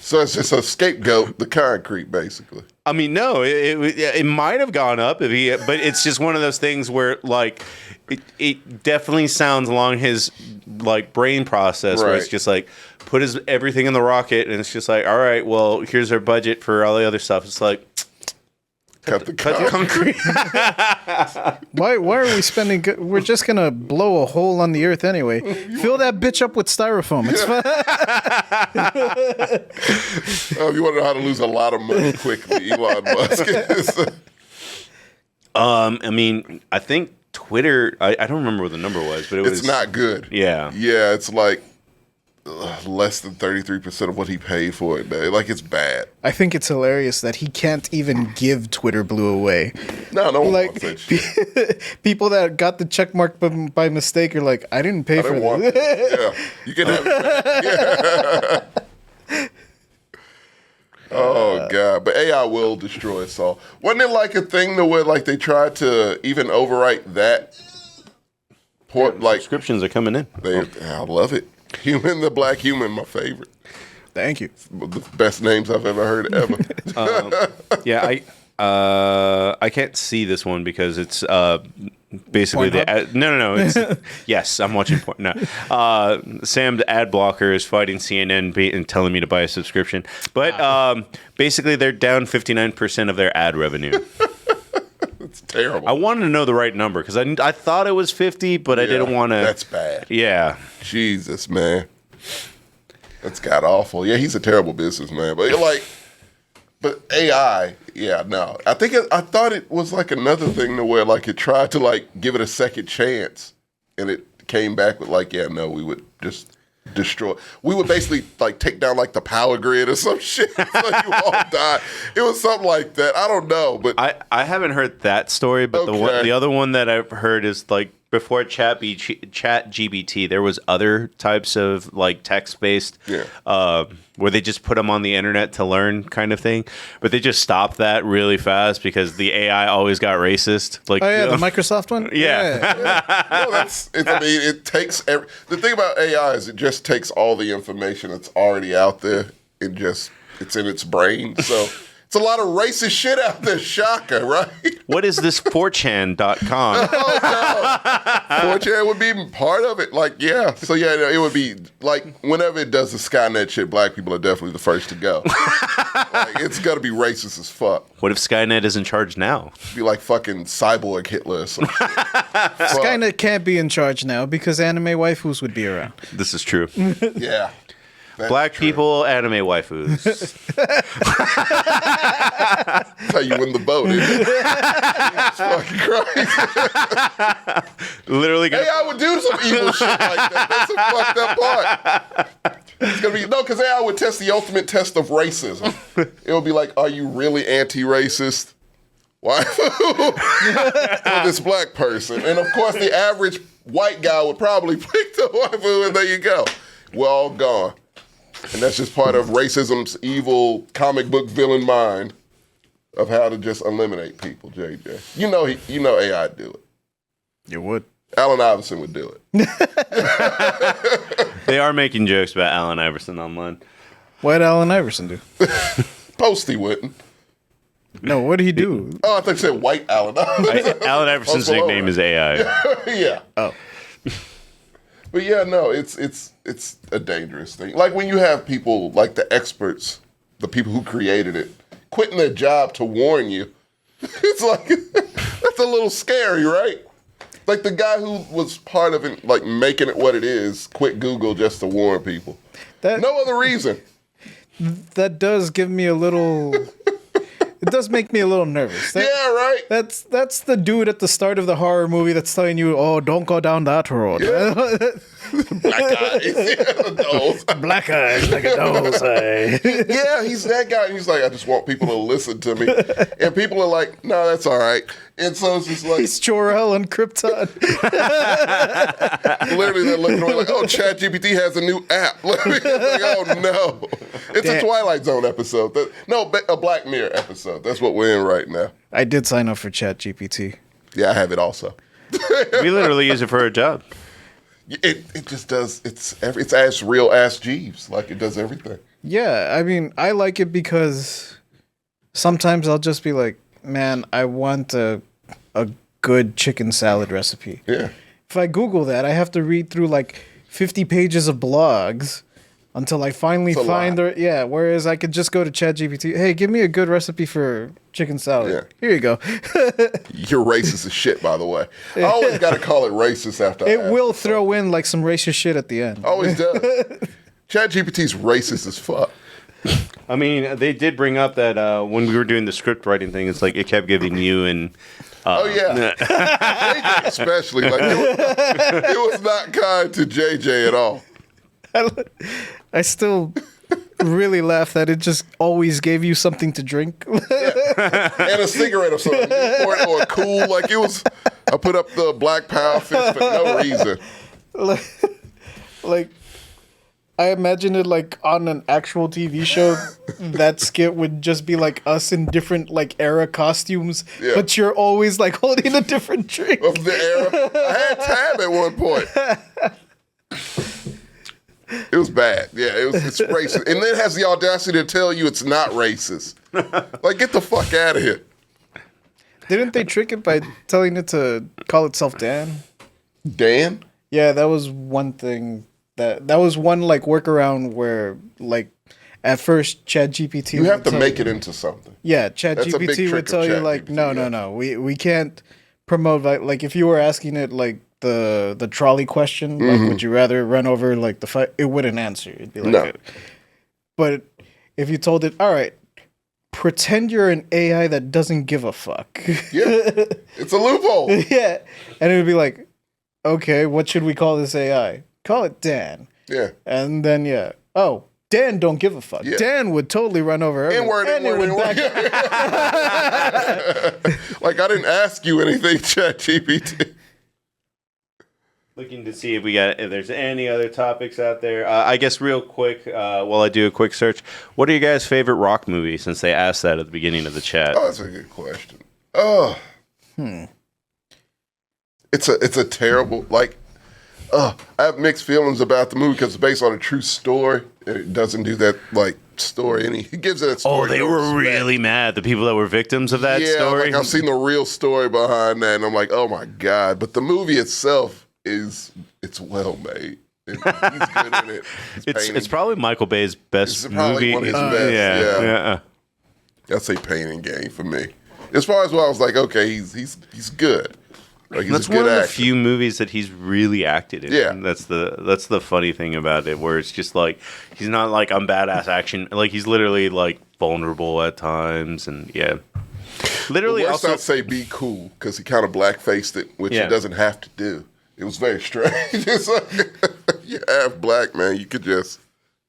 So it's just a scapegoat, the concrete, basically. I mean, no, it might have gone up but it's just one of those things where like it definitely sounds along his like brain process where it's Right. just like put everything in the rocket and it's just like, all right, well, here's our budget for all the other stuff. It's like Cut the cut the concrete. Why are we spending? We're just gonna blow a hole on the earth anyway. Fill that bitch up with styrofoam. It's fine. Oh, you want to know how to lose a lot of money quickly, Elon Musk is. I mean, I think Twitter. I don't remember what the number was, but It's not good. Yeah. Yeah, it's like less than 33% of what he paid for it. Man. Like, it's bad. I think it's hilarious that he can't even give Twitter Blue away. No one Like wants that shit. people that got the check mark by mistake are like, I didn't pay I for didn't want this. it. Yeah, you can have it back. Yeah. Oh God! But AI will destroy us all. Wasn't it like a thing to where like they tried to even overwrite that port? Like Subscriptions are coming in. I love it. The black human, my favorite. Thank you. The best names I've ever heard ever. Yeah, I can't see this one because it's basically Pornhub? no. It's, yes, I'm watching porn. No, Sam, the ad blocker, is fighting CNN and telling me to buy a subscription. But basically, they're down 59% of their ad revenue. It's terrible. I wanted to know the right number because I thought it was 50, but I didn't want to. That's bad. Yeah. Jesus, man. That's god awful. Yeah, he's a terrible businessman. But AI, yeah, no. I thought it was like another thing to where like it tried to like give it a second chance, and it came back with like, yeah, no, we would just destroy. We would basically like take down like the power grid or some shit. So you all die. It was something like that. I don't know, but I haven't heard that story, but Okay. the other one that I've heard is like before Chat GBT, there was other types of like text-based where they just put them on the internet to learn kind of thing, but they just stopped that really fast because the AI always got racist. Like, Oh yeah, the Microsoft one. Yeah. no, it takes the thing about AI is it just takes all the information that's already out there. It's in its brain, so It's a lot of racist shit out there, Shaka, right? What is this 4chan.com? 4chan would be part of it. Like, yeah. So, yeah, it would be, like, whenever it does the Skynet shit, black people are definitely the first to go. Like, it's going to be racist as fuck. What if Skynet is in charge now? Be like fucking cyborg Hitler or something. Skynet can't be in charge now because anime waifus would be around. This is true. Yeah. Black people, anime waifus. That's how you win the vote, isn't it? Jesus fucking Christ. Literally gonna... AI would do some evil shit like that. That's the fucked up part. It's gonna be because AI would test the ultimate test of racism. It would be like, are you really anti-racist? Why? For this black person. And of course the average white guy would probably pick the waifu, and there you go. We're all gone. And that's just part of racism's evil comic book villain mind of how to just eliminate people, JJ. You know AI do it. You would. Allen Iverson would do it. They are making jokes about Allen Iverson online. What'd Allen Iverson do? Posty wouldn't. No, what did he do? Oh, I thought you said white Allen Iverson. Allen Iverson's nickname is AI. Yeah. Oh. But yeah, no, it's a dangerous thing. Like when you have people like the experts, the people who created it, quitting their job to warn you, it's like that's a little scary, right? Like the guy who was part of it, like making it what it is, quit Google just to warn people. No other reason. That does give me a little. It does make me a little nervous. Yeah, right. That's the dude at the start of the horror movie that's telling you, "Oh, don't go down that road." Yeah. Black eyes. Those. Black eyes like a doll's eye. Yeah, he's that guy. And he's like, I just want people to listen to me. And people are like, no, that's all right. And so it's just like... He's Jor-El on Krypton. Literally, they're looking away like, oh, ChatGPT has a new app. Like, oh, no. It's a Twilight Zone episode. A Black Mirror episode. That's what we're in right now. I did sign up for ChatGPT. Yeah, I have it also. We literally use it for a job. It just does. It's as real as Jeeves. Like it does everything. Yeah, I mean, I like it because sometimes I'll just be like, man, I want a good chicken salad recipe. Yeah. If I Google that, I have to read through like 50 pages of blogs until I finally find the... Yeah, whereas I could just go to ChatGPT, hey, give me a good recipe for chicken salad. Yeah. Here you go. You're racist as shit, by the way. I always got to call it racist after It will throw in like some racist shit at the end. Always does. ChatGPT's racist as fuck. I mean, they did bring up that when we were doing the script writing thing, it's like it kept giving you and... oh, yeah. JJ especially. Like, it was not kind to JJ at all. I still really laugh that it just always gave you something to drink. Yeah. And a cigarette or something. Or a cool. Like, it was... I put up the Black Power fist for no reason. Like, I imagine it like on an actual TV show. That skit would just be like us in different like era costumes, but you're always like holding a different drink. Of the era. I had Tab at one point. It was bad. Yeah, it's racist. And then it has the audacity to tell you it's not racist. Like, get the fuck out of here. Didn't they trick it by telling it to call itself Dan? Dan? Yeah, that was one thing. That was one like workaround where like at first ChatGPT you have to make it into something. Yeah, ChatGPT would tell you like no, we can't promote like if you were asking it like the trolley question, like would you rather run over like the fight, it wouldn't answer. It'd be like no. But if you told it, all right, pretend you're an AI that doesn't give a fuck. Yeah. It's a loophole. Yeah. And it would be like, okay, what should we call this AI? Call it Dan. Yeah. And then, yeah. Oh, Dan don't give a fuck. Yeah. Dan would totally run over everyone. N-word. Like, I didn't ask you anything, ChatGPT. Looking to see if there's any other topics out there. I guess real quick, while I do a quick search, what are your guys' favorite rock movies? Since they asked that at the beginning of the chat. Oh, that's a good question. It's a terrible I have mixed feelings about the movie because it's based on a true story and it doesn't do that like story, and he gives it that story. Oh, they no were respect. really mad. The people that were victims of that story. Like I've seen the real story behind that, and I'm like, oh my god! But the movie itself it's well made. He's good in it. It's probably Michael Bay's best It's probably movie. one of his best. Yeah. I'd say Pain and Gain for me. As far as I was like, okay, he's good. Like he's That's a good one of the actor. few movies that he's really acted in. Yeah. And that's the funny thing about it, where it's just like he's not like I'm badass action. Like he's literally like vulnerable at times, and literally Worst also I'd say be cool because he kind of black-faced it, which he doesn't have to do. It was very strange. It's like, you're half black, man. You could just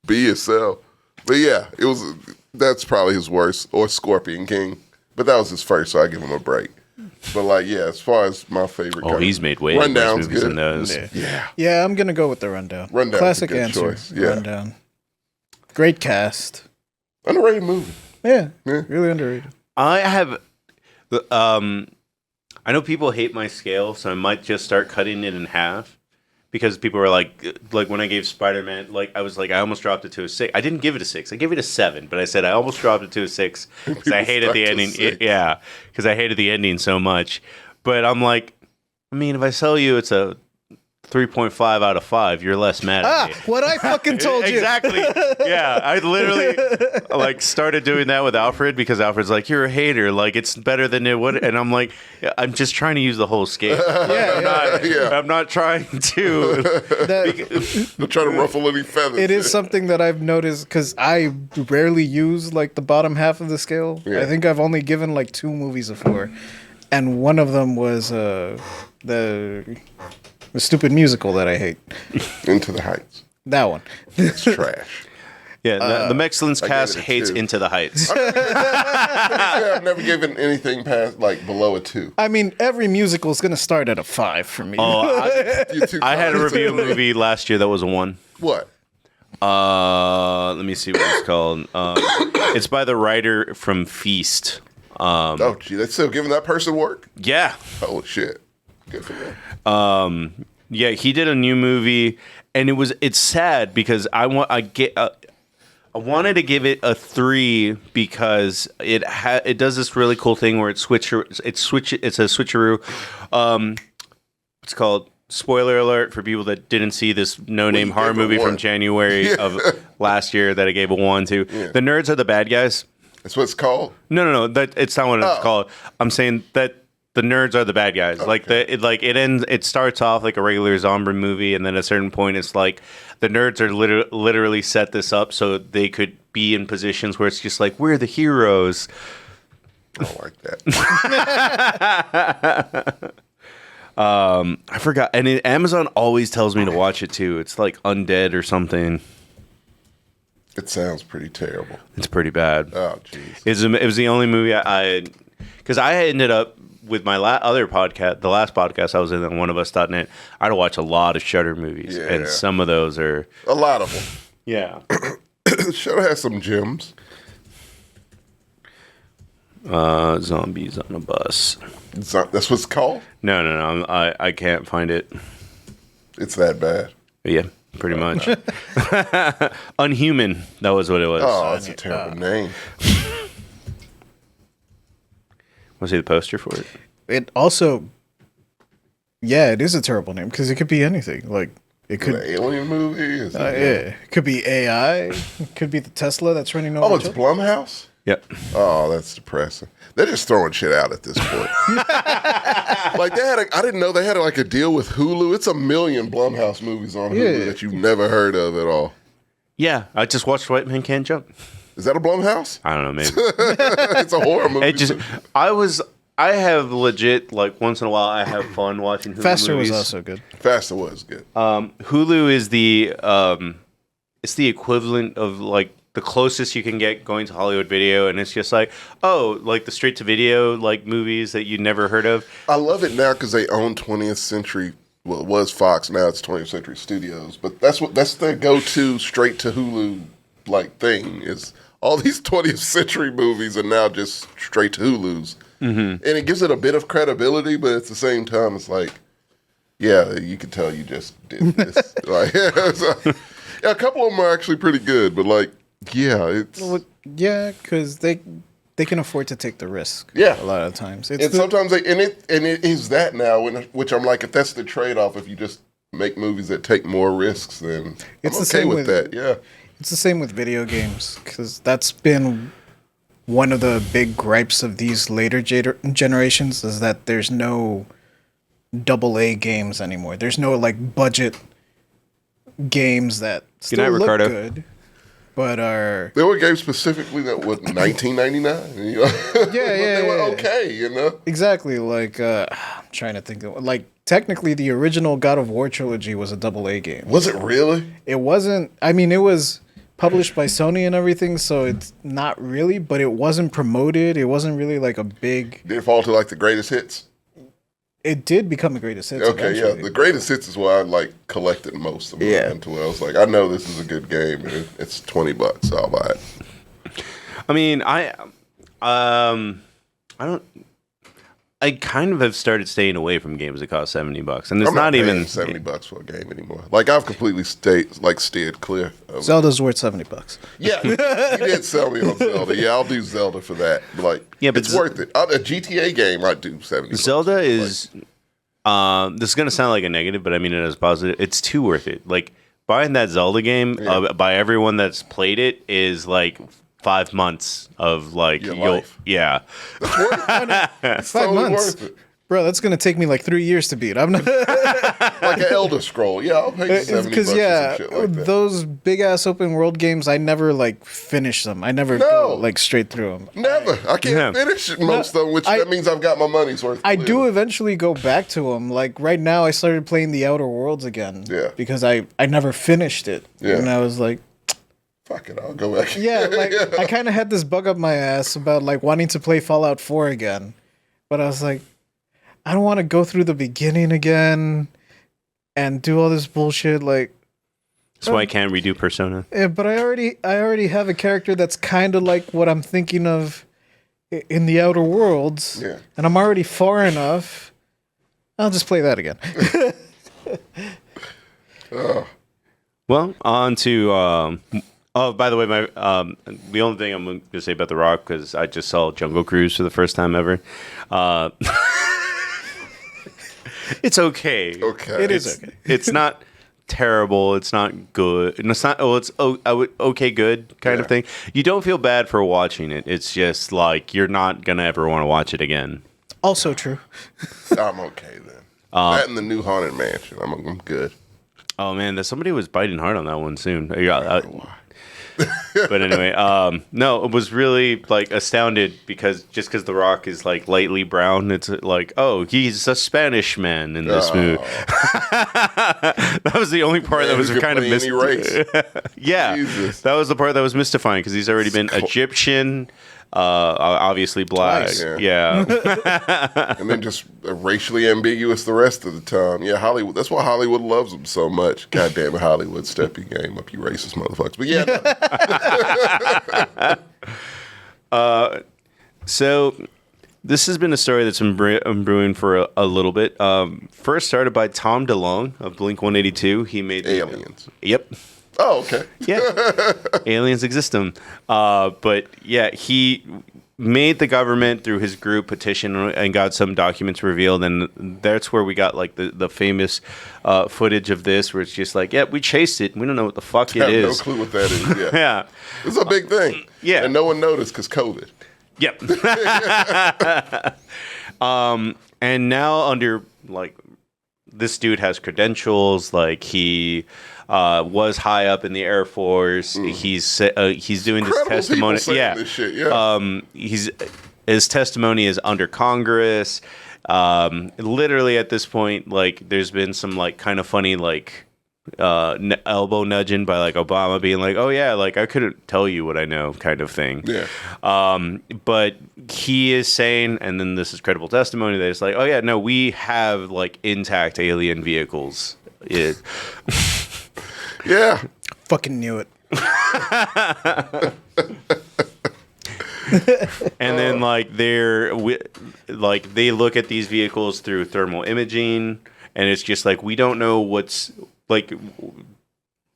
be yourself. But yeah, that's probably his worst, or Scorpion King. But that was his first, so I give him a break. But like, as far as my favorite, he's made way worse movies than those. Yeah, I'm gonna go with the Rundown. Rundown's Classic a good answer. choice. Yeah. Rundown. Great cast. Underrated movie. Yeah, Yeah. really underrated. I have, I know people hate my scale, so I might just start cutting it in half. Because people were like when I gave Spider-Man, like I was like, I almost dropped it to a 6. I didn't give it a 6. I gave it a 7, but I said I almost dropped it to a 6 because I hated the ending. Because I hated the ending so much. But I'm like, I mean, if I sell you, it's a 3.5 out of 5. You're less mad at me. What I fucking told you. Exactly. Yeah, I literally like started doing that with Alfred because Alfred's like, you're a hater. Like it's better than it would, and I'm like, I'm just trying to use the whole scale. I'm not trying to. I'm trying to ruffle any feathers. It is something that I've noticed because I rarely use like the bottom half of the scale. Yeah. I think I've only given like 2 movies a 4, and one of them was the stupid musical that I hate. Into the Heights. That one. It's trash. Yeah, the Mexcellence cast gave it a hates 2. Into the Heights. I've never given anything past like below a 2. I mean, every musical is gonna start at a 5 for me. You're too I had a close. review movie last year that was a 1. What? Let me see what it's called. It's by the writer from Feast. Oh, gee, they still giving that person work? Yeah. Holy shit. Good for them. Yeah, he did a new movie, and it's sad because I wanted to give it a 3 because it does this really cool thing where it's a switcheroo. It's called, spoiler alert for people that didn't see this no-name horror movie from January of last year that I gave a 1 to. Yeah. The nerds are the bad guys. That's what it's called? No. It's not what it's called. I'm saying that the nerds are the bad guys. Okay. It starts off like a regular zombie movie, and then at a certain point, it's like the nerds are literally set this up so they could be in positions where it's just like we're the heroes. I don't like that. I forgot, and Amazon always tells me to watch it too. It's like Undead or something. It sounds pretty terrible. It's pretty bad. Oh, jeez. It was the only movie because I ended up with my other podcast, the last podcast I was in on oneofus.net, I had to watch a lot of Shudder movies, and some of those are A lot of them. yeah. Shudder has some gems. Zombies on a bus. That's what it's called? No. I can't find it. It's that bad. Yeah, pretty much. Unhuman. That was what it was. Oh, that's a terrible name. Want to see the poster for it? It also, it is a terrible name because it could be anything. Like it could, An alien movie? it could be AI. It could be the Tesla that's running over. Oh, it's children. Blumhouse? Yep. Oh, that's depressing. They're just throwing shit out at this point. Like I didn't know they had like a deal with Hulu. It's a million Blumhouse movies on Hulu that you've never heard of at all. Yeah, I just watched White Man Can't Jump. Is that a Blumhouse? I don't know, maybe. It's a horror movie. I have legit, like, once in a while, I have fun watching Hulu Faster movies. was also good. Faster was good. Hulu is it's the equivalent of, like, the closest you can get going to Hollywood Video, and it's just like, like the straight-to-video, like, movies that you'd never heard of. I love it now because they own 20th Century. Well, it was Fox. Now it's 20th Century Studios. But that's their go-to straight-to-Hulu, like, thing is all these 20th Century movies are now just straight to Hulu's. Mm-hmm. And it gives it a bit of credibility, but at the same time, it's like, yeah, you can tell you just did this. Like, a couple of them are actually pretty good, but like, Yeah, it's Well, yeah, because they can afford to take the risk. Yeah. A lot of times. and sometimes it is that now, which I'm like, if that's the trade off, if you just make movies that take more risks, then It's I'm the okay same with with- that. Yeah. It's the same with video games, because that's been one of the big gripes of these later generations is that there's no AA games anymore. There's no like budget games that still night, look Ricardo. good, but are There were games specifically that were 1999. You know? But they were yeah. okay. You know. exactly like I'm trying to think of like technically the original God of War trilogy was a AA game. Was it really? It wasn't. I mean, it was published by Sony and everything, so it's not really. But it wasn't promoted. It wasn't really like a big. Did it fall to like the greatest hits? It did become a greatest hits. Okay, yeah. eventually. The greatest hits is what I like collected most of them Yeah. into. I was like, I know this is a good game, and it's $20. So I'll buy it. I mean, I don't. I kind of have started staying away from games that cost $70, and it's I'm not paying even $70 for a game anymore. Like I've completely steered clear of it. Zelda's worth $70. Yeah, you did sell me on Zelda. Yeah, I'll do Zelda for that. Like, Yeah, but it's worth it. A GTA game, I'd do $70. Zelda is. This is gonna sound like a negative, but I mean it as positive. It's too worth it. Like buying that Zelda game by everyone that's played it is like 5 months of like Your life. yeah. It's 5 totally months. worth it. Bro, that's gonna take me like 3 years to beat. I'm not Like an Elder Scroll. Yeah, I'll pay you $70 because for yeah, some shit like that. those big ass open world games, I never like finish them. I never No. go like straight through them. Never. I can't Yeah. finish most of them, which I- that means I've got my money's worth. I do clearly. eventually go back to them. Like right now, I started playing the Outer Worlds again. Yeah. Because I never finished it. Yeah. And I was like, Fuck it, I'll go back. yeah, like I kind of had this bug up my ass about like wanting to play Fallout 4 again, but I was like, I don't want to go through the beginning again and do all this bullshit. Like, That's why I can't redo Persona. yeah, but I already have a character that's kind of like what I'm thinking of in the Outer Worlds, Yeah. and I'm already far enough. I'll just play that again. Well, on to. Oh, by the way, my the only thing I'm going to say about The Rock, because I just saw Jungle Cruise for the first time ever. It's okay. Okay. It is okay. It's not terrible. It's not good. And it's not. Oh, it's okay, good kind of Yeah. thing. You don't feel bad for watching it. It's just like you're not gonna ever want to watch it again. Also true. I'm okay then. That and the new Haunted Mansion. I'm good. Oh man, somebody was biting hard on that one soon. Yeah, but anyway, no, it was really like astounded because The Rock is like lightly brown. It's like, oh, he's a Spanish man in this movie. That was the only part Man, that was who could kind of play any race. Yeah, Jesus. that was the part that was mystifying because he's already been Egyptian, obviously black. Twice. Yeah. And then just racially ambiguous the rest of the time. Yeah, Hollywood. That's why Hollywood loves him so much. God damn it, Hollywood, step your game up, you racist motherfuckers. But yeah, no. So this has been a story that's been brewing for a little bit. First started by Tom DeLonge of Blink-182. He made Aliens. Yep. Oh, okay. Yeah. Aliens exist them. But yeah, he made the government through his group petition and got some documents revealed. And that's where we got like the famous footage of this where it's just like, yeah, we chased it. We don't know what the fuck I it have no is. clue what that is. Yeah. Yeah. It's a big thing. Yeah. And no one noticed because COVID. Yep. And now under like this dude has credentials, like he was high up in the Air Force. He's doing this Incredible testimony. people saying Yeah. this shit, yeah. His testimony is under Congress. Literally at this point, like there's been some like kind of funny like elbow nudging by like Obama being like, oh yeah, like I couldn't tell you what I know kind of thing. Yeah. But he is saying, and then this is credible testimony that it's like, oh yeah, no, we have like intact alien vehicles. Yeah. Fucking knew it. And then like they look at these vehicles through thermal imaging, and it's just like we don't know what's like.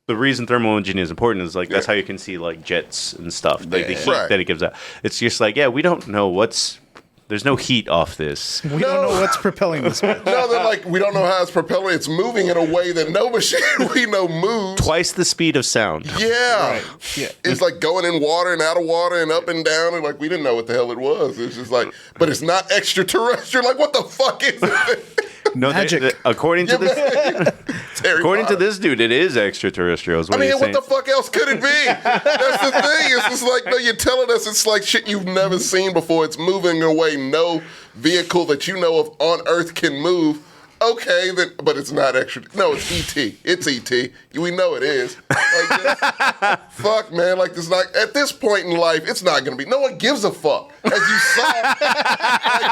the reason thermal imaging is important is like that's how you can see like jets and stuff, like the heat that it gives out. It's just like we don't know there's no heat off this. We don't know what's propelling this. No, they're like, we don't know how it's propelling. It's moving in a way that no machine we know moves. Twice the speed of sound. Yeah. Right. Yeah. It's like going in water and out of water and up and down. And like, we didn't know what the hell it was. It's just like, but it's not extraterrestrial. Like, what the fuck is it? No, Magic. According to this dude, it is extraterrestrial. Is what he's what saying. the fuck else could it be? That's the thing. It's just like, no, you're telling us it's like shit you've never seen before. It's moving away. No vehicle that you know of on Earth can move. Okay, then, but it's not extra. No, it's ET. It's ET. We know it is. Like, fuck, man. Like, this not at this point in life, it's not gonna be. No one gives a fuck. As you saw, like,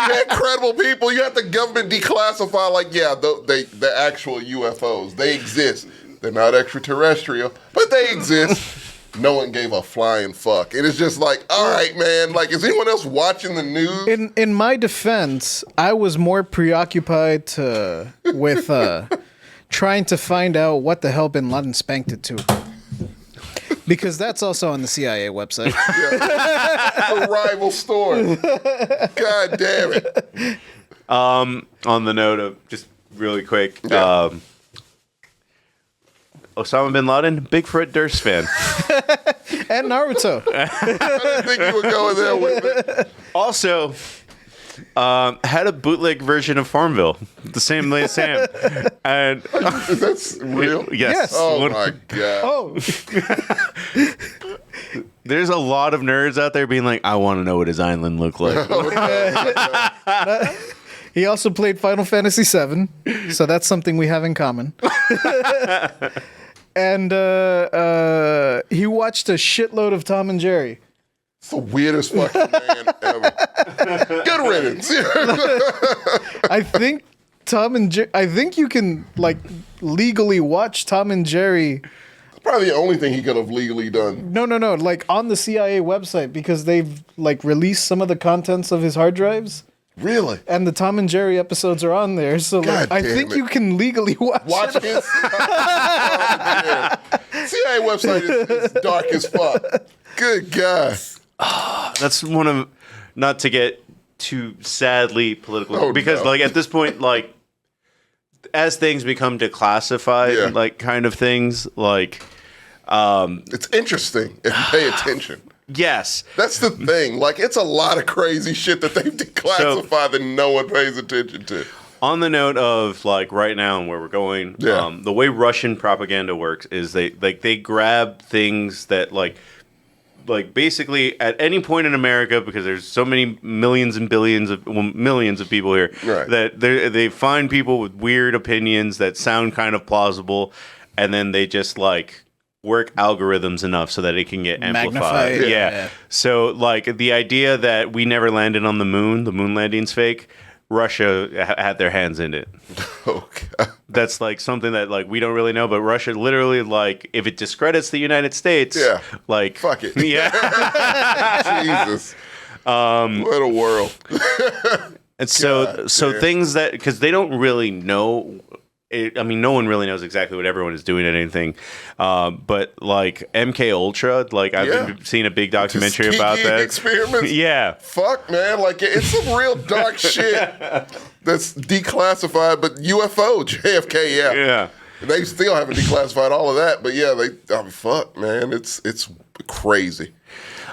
you had credible people. You had the government declassify. Like, yeah, the actual UFOs, they exist. They're not extraterrestrial, but they exist. No one gave a flying fuck. It is just like, all right, man. Like, is anyone else watching the news? In my defense, I was more preoccupied with trying to find out what the hell Bin Laden spanked it to. Because that's also on the CIA website. A rival story. God damn it. On the note of just really quick, Osama bin Laden, Bigfoot Durst fan. And Naruto. I didn't think you were going there with it. Also, had a bootleg version of Farmville, the same way as Sam. And That's real? yes. Oh, my God. Oh, There's a lot of nerds out there being like, I want to know what his island looked like. he also played Final Fantasy VII, so that's something we have in common. And he watched a shitload of Tom and Jerry. It's the weirdest fucking man ever. Good riddance. I think I think you can like legally watch Tom and Jerry. Probably the only thing he could have legally done. No, like on the CIA website because they've like released some of the contents of his hard drives. Really? And the Tom and Jerry episodes are on there, so like, I think you can legally watch it. His CIA website is dark as fuck. Good God. That's one of, not to get too sadly political, because like at this point, like as things become declassified, like kind of things, like it's interesting if you pay attention. Yes. That's the thing. Like, it's a lot of crazy shit that they've declassified that no one pays attention to. On the note of, like, right now and where we're going, the way Russian propaganda works is they grab things that, like basically at any point in America, because there's so many millions and billions of, millions of people here, that they find people with weird opinions that sound kind of plausible, and then they just, like, work algorithms enough so that it can get amplified. Yeah. So, like, the idea that we never landed on the moon landing's fake, Russia had their hands in it. Okay. That's, like, something that, like, we don't really know, but Russia literally, like, if it discredits the United States, like... Fuck it. Yeah. Jesus. What a world. And so things that... Because they don't really know... no one really knows exactly what everyone is doing at anything, but like MK Ultra, like I've been seeing a big documentary about that. Experiments. Yeah, fuck, man, like it's some real dark shit that's declassified. But UFO, JFK, yeah. They still haven't declassified all of that, but fuck, man, it's crazy.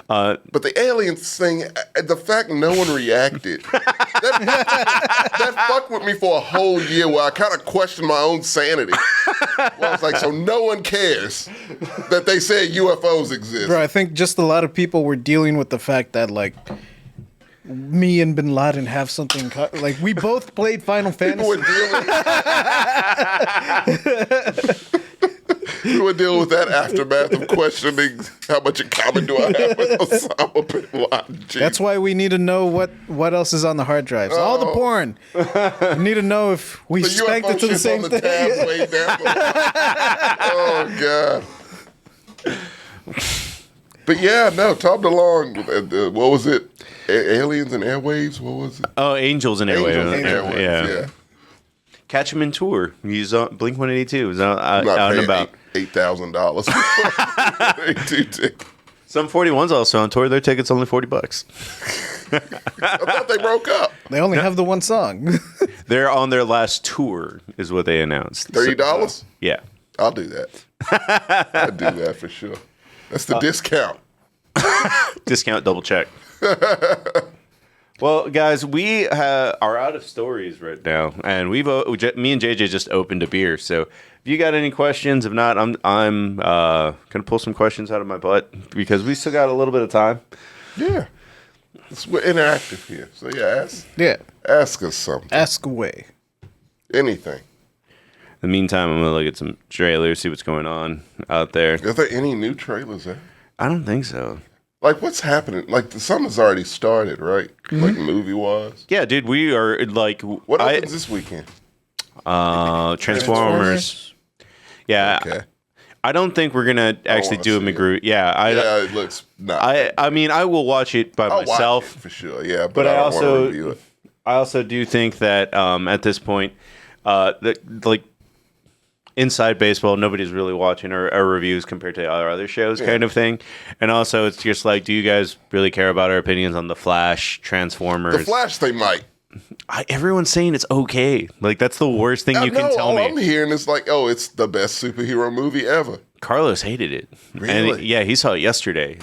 But the aliens thing, the fact no one reacted, that fucked with me for a whole year where I kind of questioned my own sanity. Well, I was like, so no one cares that they said UFOs exist. Bro, I think just a lot of people were dealing with the fact that, like, me and Bin Laden have something, like, we both played Final Fantasy. We would deal with that aftermath of questioning how much in common do I have with Osama bin Laden. Jeez. That's why we need to know what else is on the hard drives. All the porn. We need to know if we spanked it to the same thing. Tabs way down. Oh, God. But yeah, no, Tom DeLonge, what was it? Aliens and Airwaves? What was it? Oh, Angels and Airwaves. Yeah. catch him in tour. He's on Blink 182. He's out and about. $8,000. Some 41's also on tour. Their ticket's only $40. I thought they broke up. They only have the one song. They're on their last tour, is what they announced. $30? Yeah. I'll do that. I'd do that for sure. That's the discount. Discount, double check. Well, guys, we are out of stories right now, and me and JJ just opened a beer. So, if you got any questions, if not, I'm gonna pull some questions out of my butt because we still got a little bit of time. Yeah, we're interactive here. So ask us something. Ask away. Anything. In the meantime, I'm gonna look at some trailers, see what's going on out there. Is there any new trailers there? I don't think so. Like, what's happening? Like, the summer's already started, right? Like, movie-wise? Yeah, dude, we are, like... What opens this weekend? Transformers. Yeah. Okay. I don't think we're going to actually do a McGrew. Yeah, it looks not... I mean, I will watch it by myself. Watch it for sure, yeah, but I don't want to also... review it. I also do think that, at this point, like... Inside baseball, nobody's really watching our reviews compared to our other shows, kind of thing. And also, it's just like, do you guys really care about our opinions on The Flash, Transformers? The Flash, they might. Everyone's saying it's okay. Like, that's the worst thing you can tell me. All I'm hearing is like, oh, it's the best superhero movie ever. Carlos hated it. Really? And he saw it yesterday.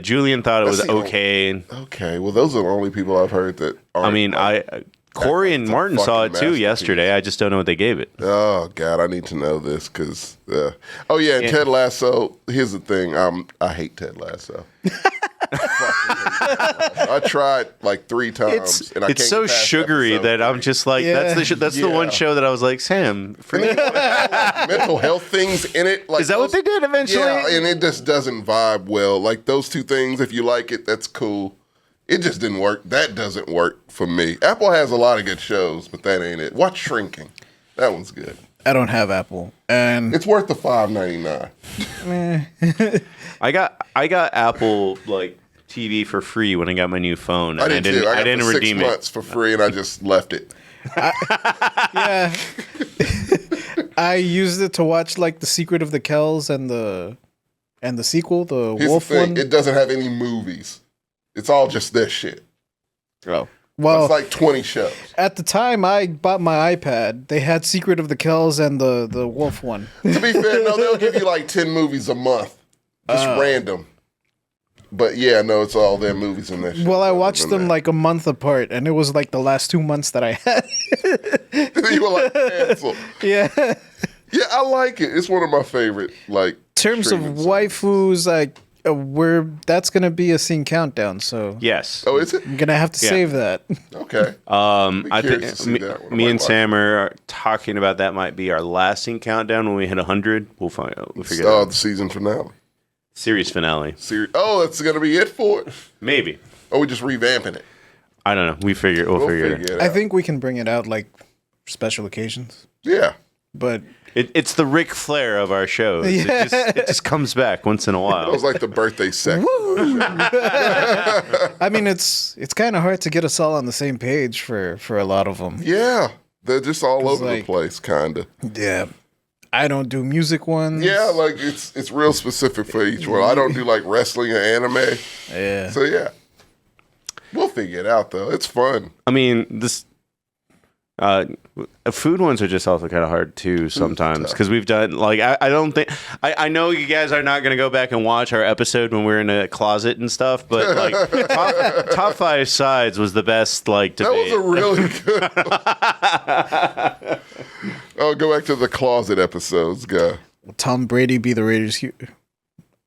Julian thought it was okay. Okay, well, those are the only people I've heard that aren't. I mean, Corey and Martin saw it too yesterday. I just don't know what they gave it. Oh God, I need to know this because. Oh yeah, and Ted Lasso. Here's the thing. I hate Ted Lasso. I tried like 3 times, and I can't it's so get past sugary that I'm just like, that's the one show that I was like, Sam. And then you want to have, like, mental health things in it. Like, is that what they did eventually? Yeah, and it just doesn't vibe well. Like those 2 things, if you like it, that's cool. It just didn't work. That doesn't work for me. Apple has a lot of good shows, but that ain't it. Watch Shrinking. That one's good. I don't have Apple, and it's worth the $5.99. I got Apple like TV for free when I got my new phone. And I did too. I didn't got redeem 6 months for free, and I just left it. Yeah, I used it to watch like The Secret of the Kells and the sequel, the Here's Wolf the thing. one. It doesn't have any movies. It's all just their shit. Oh. Well, it's like 20 shows. At the time I bought my iPad, they had Secret of the Kells and the Wolf one. To be fair, no, they'll give you like 10 movies a month. Just random. But yeah, no, it's all their movies and their shit. Well, I watched them like a month apart, and it was like the last 2 months that I had. You were like canceled. Yeah. Yeah, I like it. It's one of my favorite, like, In terms of waifus, like, that's gonna be a scene countdown, so Yes. Oh, is it? I'm gonna have to save that. Okay. I think me and Sam are talking about that might be our last scene countdown when we hit 100. We'll find out. We'll figure it out. The season finale. Series finale. That's gonna be it for it? Maybe. Or we just revamping it? I don't know. We'll figure it out. I think we can bring it out like special occasions. Yeah. But it's the Ric Flair of our shows. Yeah. It just comes back once in a while. It was like the birthday sex. I mean, it's kind of hard to get us all on the same page for a lot of them. Yeah, they're just all over the like, place, kind of. Yeah, I don't do music ones. Yeah, like it's real specific for each one. I don't do like wrestling or anime. Yeah. So yeah, we'll figure it out though. It's fun. I mean, this food ones are just also kind of hard too sometimes because we've done like I don't think I know you guys are not going to go back and watch our episode when we're in a closet and stuff, but like top 5 sides was the best like debate. That was a really good. Oh, go back to the closet episodes, guy. Will Tom Brady be the Raiders?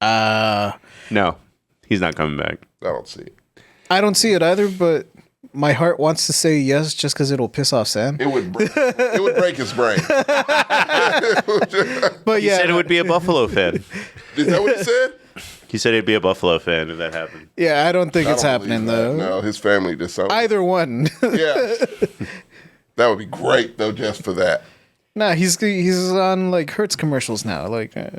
No, he's not coming back. I don't see it. I don't see it either, but my heart wants to say yes just because it'll piss off Sam. It would break his brain. But He said it would be a Buffalo fan. Is that what he said? He said he'd be a Buffalo fan if that happened. Yeah, I don't think it's I don't happening believe that. though. No, his family disowned. Either one. Yeah, that would be great though, just for that. Nah, he's on like Hertz commercials now. Like, Yeah,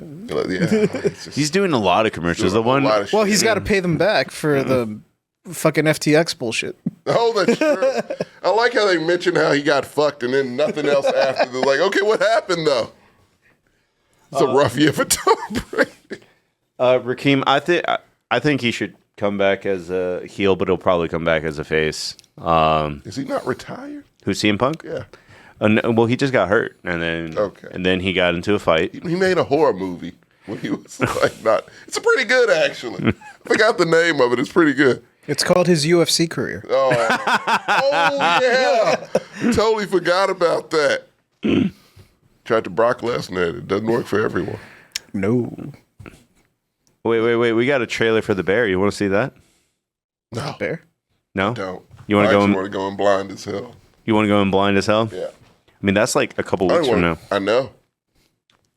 He's doing a lot of commercials. The one, well, he's got to pay them back for the fucking FTX bullshit. Oh, that's true. I like how they mention how he got fucked and then nothing else after. They're like, okay, what happened though? It's a rough year for Tom Brady. Rakeem, I think he should come back as a heel, but he'll probably come back as a face. Is he not retired? Who's CM Punk? Yeah. Well, he just got hurt, and then he got into a fight. He made a horror movie when he was like not. It's a pretty good actually. I forgot the name of it. It's pretty good. It's called his UFC career. Oh yeah, totally forgot about that. Tried to Brock Lesnar. It doesn't work for everyone. No. Wait. We got a trailer for the bear. You want to see that? No, Bear? No. don't. You want to go? I want to go in blind as hell. You want to go in blind as hell? Yeah. I mean, that's like a couple weeks from now. I know.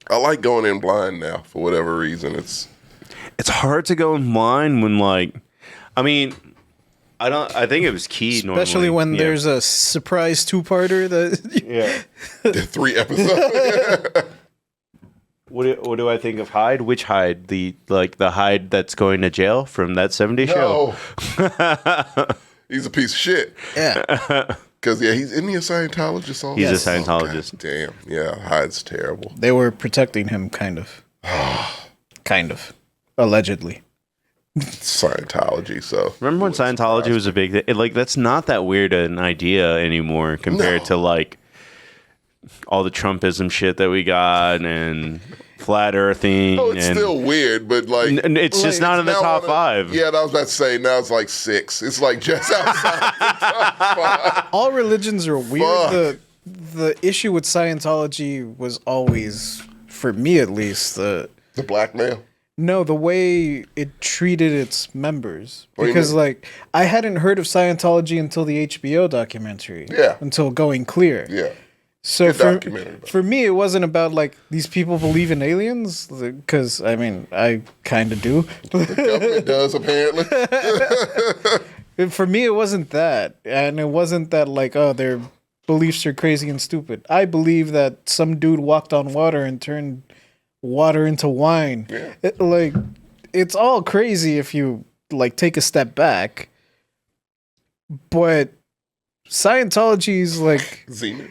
I like going in blind now for whatever reason. It's hard to go in blind when I think it was key. Especially when there's a surprise two-parter that. the 3 episodes. What do I think of Hyde? Which Hyde? The Hyde that's going to jail from that 70s show? No. He's a piece of shit. Yeah. Because, isn't he a Scientologist also? He's a Scientologist. God damn. Yeah, Hyde's terrible. They were protecting him, kind of. Kind of. Allegedly. Scientology, so. Remember when Scientology was a big thing? That's not that weird an idea anymore compared to, all the Trumpism shit that we got and flat earthing. Oh, it's still weird, but it's just not in the top 5. Yeah, I was about to say, now it's 6. It's just outside the top 5. All religions are weird. Fuck. The issue with Scientology was always, for me at least, The blackmail? No, the way it treated its members. What do you Because, mean? I hadn't heard of Scientology until the HBO documentary. Yeah. Until Going Clear. Yeah. So Good documentary, though. for me, it wasn't about, these people believe in aliens. Because, I kind of do. The government does, apparently. For me, it wasn't that. And it wasn't that, their beliefs are crazy and stupid. I believe that some dude walked on water and turned water into wine. Yeah. It's all crazy if you take a step back, but Scientology is Zenith.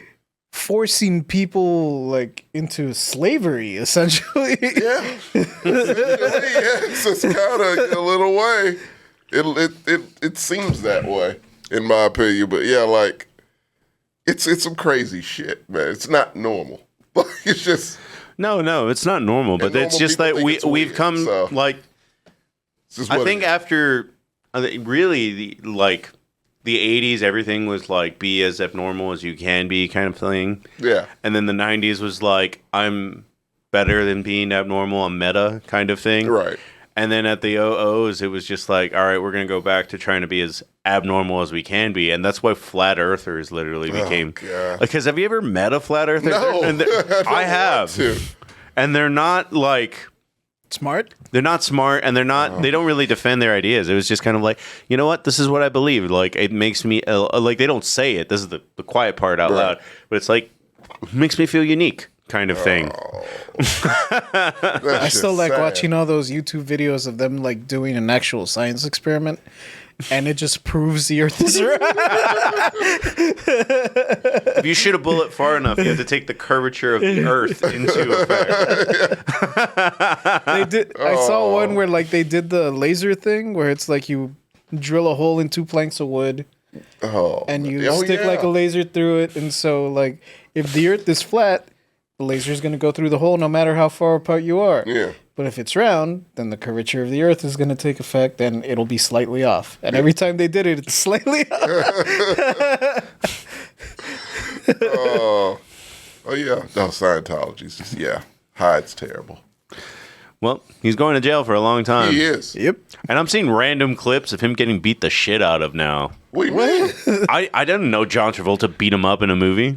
forcing people into slavery essentially. Yeah. It's kind of a little way. It seems that way in my opinion, but it's some crazy shit, man. It's not normal. It's just. No, it's not normal, but it's just that we've come so. I think after really the 80s, everything was be as abnormal as you can be kind of thing. Yeah. And then the 90s was I'm better than being abnormal, I'm meta kind of thing. Right. And then at the 00s, it was just all right, we're going to go back to trying to be as abnormal as we can be. And that's why flat earthers literally became. Because have you ever met a flat earther? No. I have. And they're not Smart? They're not smart, and they're not. They don't really defend their ideas. It was just kind of you know what? This is what I believe. It makes me they don't say it. This is the quiet part out loud, but it's it makes me feel unique, kind of thing. I still sad. watching all those YouTube videos of them doing an actual science experiment, and it just proves the Earth is round. If you shoot a bullet far enough, you have to take the curvature of the Earth into effect. They did. I saw one where they did the laser thing, where it's you drill a hole in 2 planks of wood, and you stick a laser through it, and so if the Earth is flat, the laser is going to go through the hole no matter how far apart you are. Yeah. But if it's round, then the curvature of the Earth is going to take effect, and it'll be slightly off. And every time they did it, it's slightly off. Oh yeah. No, Scientology's just Hyde's terrible. Well, he's going to jail for a long time. He is. Yep. And I'm seeing random clips of him getting beat the shit out of now. What do you mean? I didn't know John Travolta beat him up in a movie.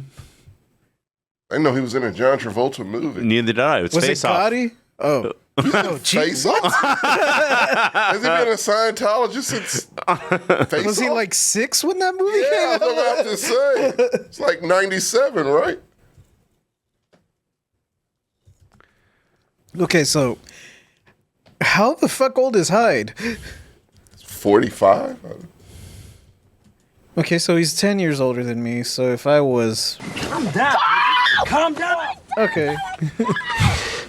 I didn't know he was in a John Travolta movie. Neither did I. It's Was Face it Off. Gotti? Oh. Oh, Face Off? Has he been a Scientologist since Face Was he Off? 6 when that movie Yeah, I came was out? about to say. It's 97, right? Okay, so how the fuck old is Hyde? 45. Okay, so he's 10 years older than me. So if I was... Calm down. Calm down. Okay.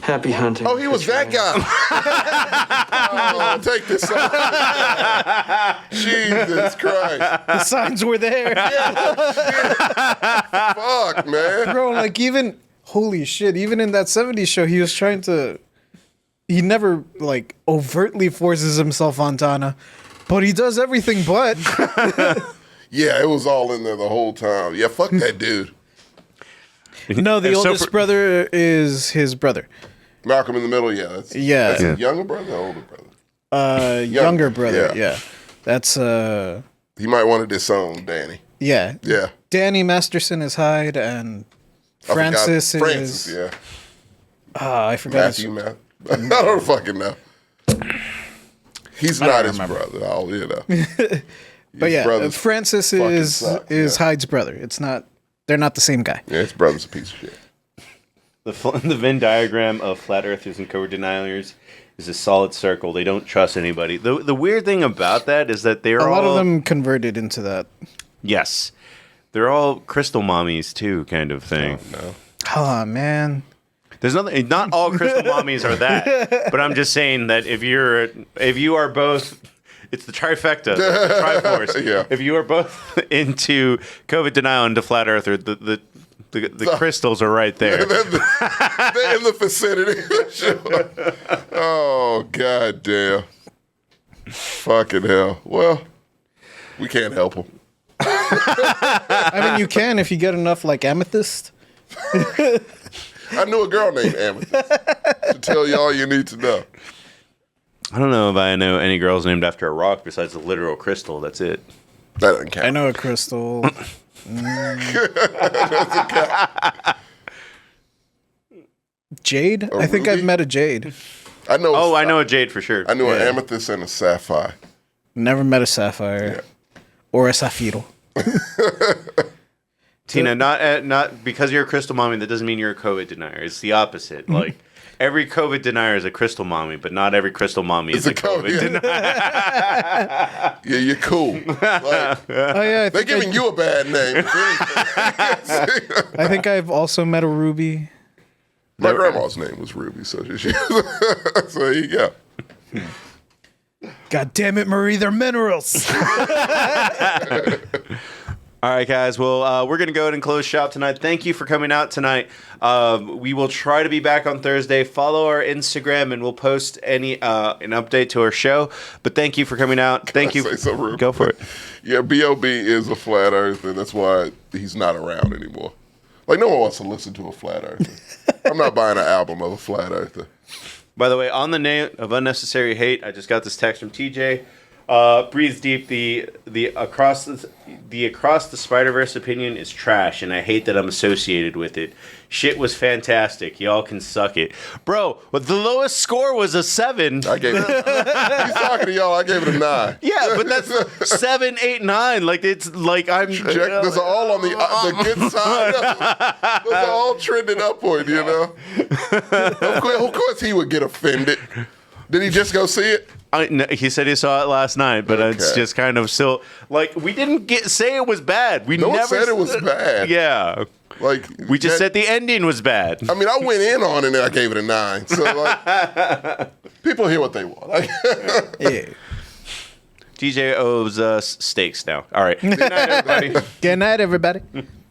Happy hunting. Oh, he was that guy. Oh, take this off. Jesus Christ. The signs were there. Fuck, man. Bro, like even... Holy shit, even in that 70s show, he was trying to... He never, like, overtly forces himself on Tana. But he does everything but... Yeah, it was all in there the whole time. Yeah, fuck that dude. No, the oldest brother is his brother. Malcolm in the middle, yeah. That's a younger brother or older brother? Younger brother, yeah. That's, He might want to disown Danny. Yeah. Yeah. Danny Masterson is Hyde, and Francis is... Francis, yeah. I forgot Matthew. I don't fucking know. He's not his brother. You know. But yeah, Francis is yeah. Hyde's brother. It's not. They're not the same guy. Yeah, his brother's a piece of shit. The Venn diagram of flat earthers and COVID deniers is a solid circle. They don't trust anybody. The weird thing about that is that they're a lot of them converted into that. Yes, they're all crystal mommies too, kind of thing. Oh, no. Oh man. There's nothing. Not all crystal mommies are that, but I'm just saying that if you are both, it's the trifecta, the triforce. Yeah. If you are both into COVID denial and into flat earther, the crystals are right there. They're in the vicinity. Sure. Oh, god damn. Fucking hell. Well, we can't help them. I mean, you can if you get enough like amethyst. I knew a girl named Amethyst. To tell you all you need to know. I don't know if I know any girls named after a rock besides the literal crystal. That's it. That doesn't count. I know a crystal. Jade? I think Ruby? I've met a Jade. I know. Oh, I know a jade for sure. I knew an Yeah. amethyst and a sapphire. Never met a sapphire or a saphiro. Tina, not because you're a crystal mommy, that doesn't mean you're a COVID denier. It's the opposite. Like every COVID denier is a crystal mommy, but not every crystal mommy is a COVID denier. Yeah, you're cool. Like, Oh yeah, they're giving you a bad name. I think I've also met a Ruby. My grandma's name was Ruby, so so there you go. God damn it, Marie, they're minerals. All right, guys. Well, we're going to go ahead and close shop tonight. Thank you for coming out tonight. We will try to be back on Thursday. Follow our Instagram, and we'll post an update to our show. But thank you for coming out. Thank you. Say something real Go for quick? it. Yeah, B.O.B. is a flat earther. That's why he's not around anymore. Like, no one wants to listen to a flat earther. I'm not buying an album of a flat earther. By the way, on the note of unnecessary hate, I just got this text from TJ. Breathe deep. The across the Spider-Verse opinion is trash, and I hate that I'm associated with it. Shit was fantastic. Y'all can suck it, bro. But the lowest score was a 7. I gave it. He's talking to y'all. I gave it a 9. Yeah, but that's 7, 8, 9. Like it's like I'm. Those are all on the good side. Those are all trending upward. You know. Of course, he would get offended. Did he just go see it? No, he said he saw it last night, but it's just kind of still like we didn't say it was bad. We No never one said it was bad. Yeah, like we just said the ending was bad. I mean, I went in on it and I gave it a 9. So like, people hear what they want. Yeah. DJ owes us steaks now. All right. Good night, everybody. Good night, everybody.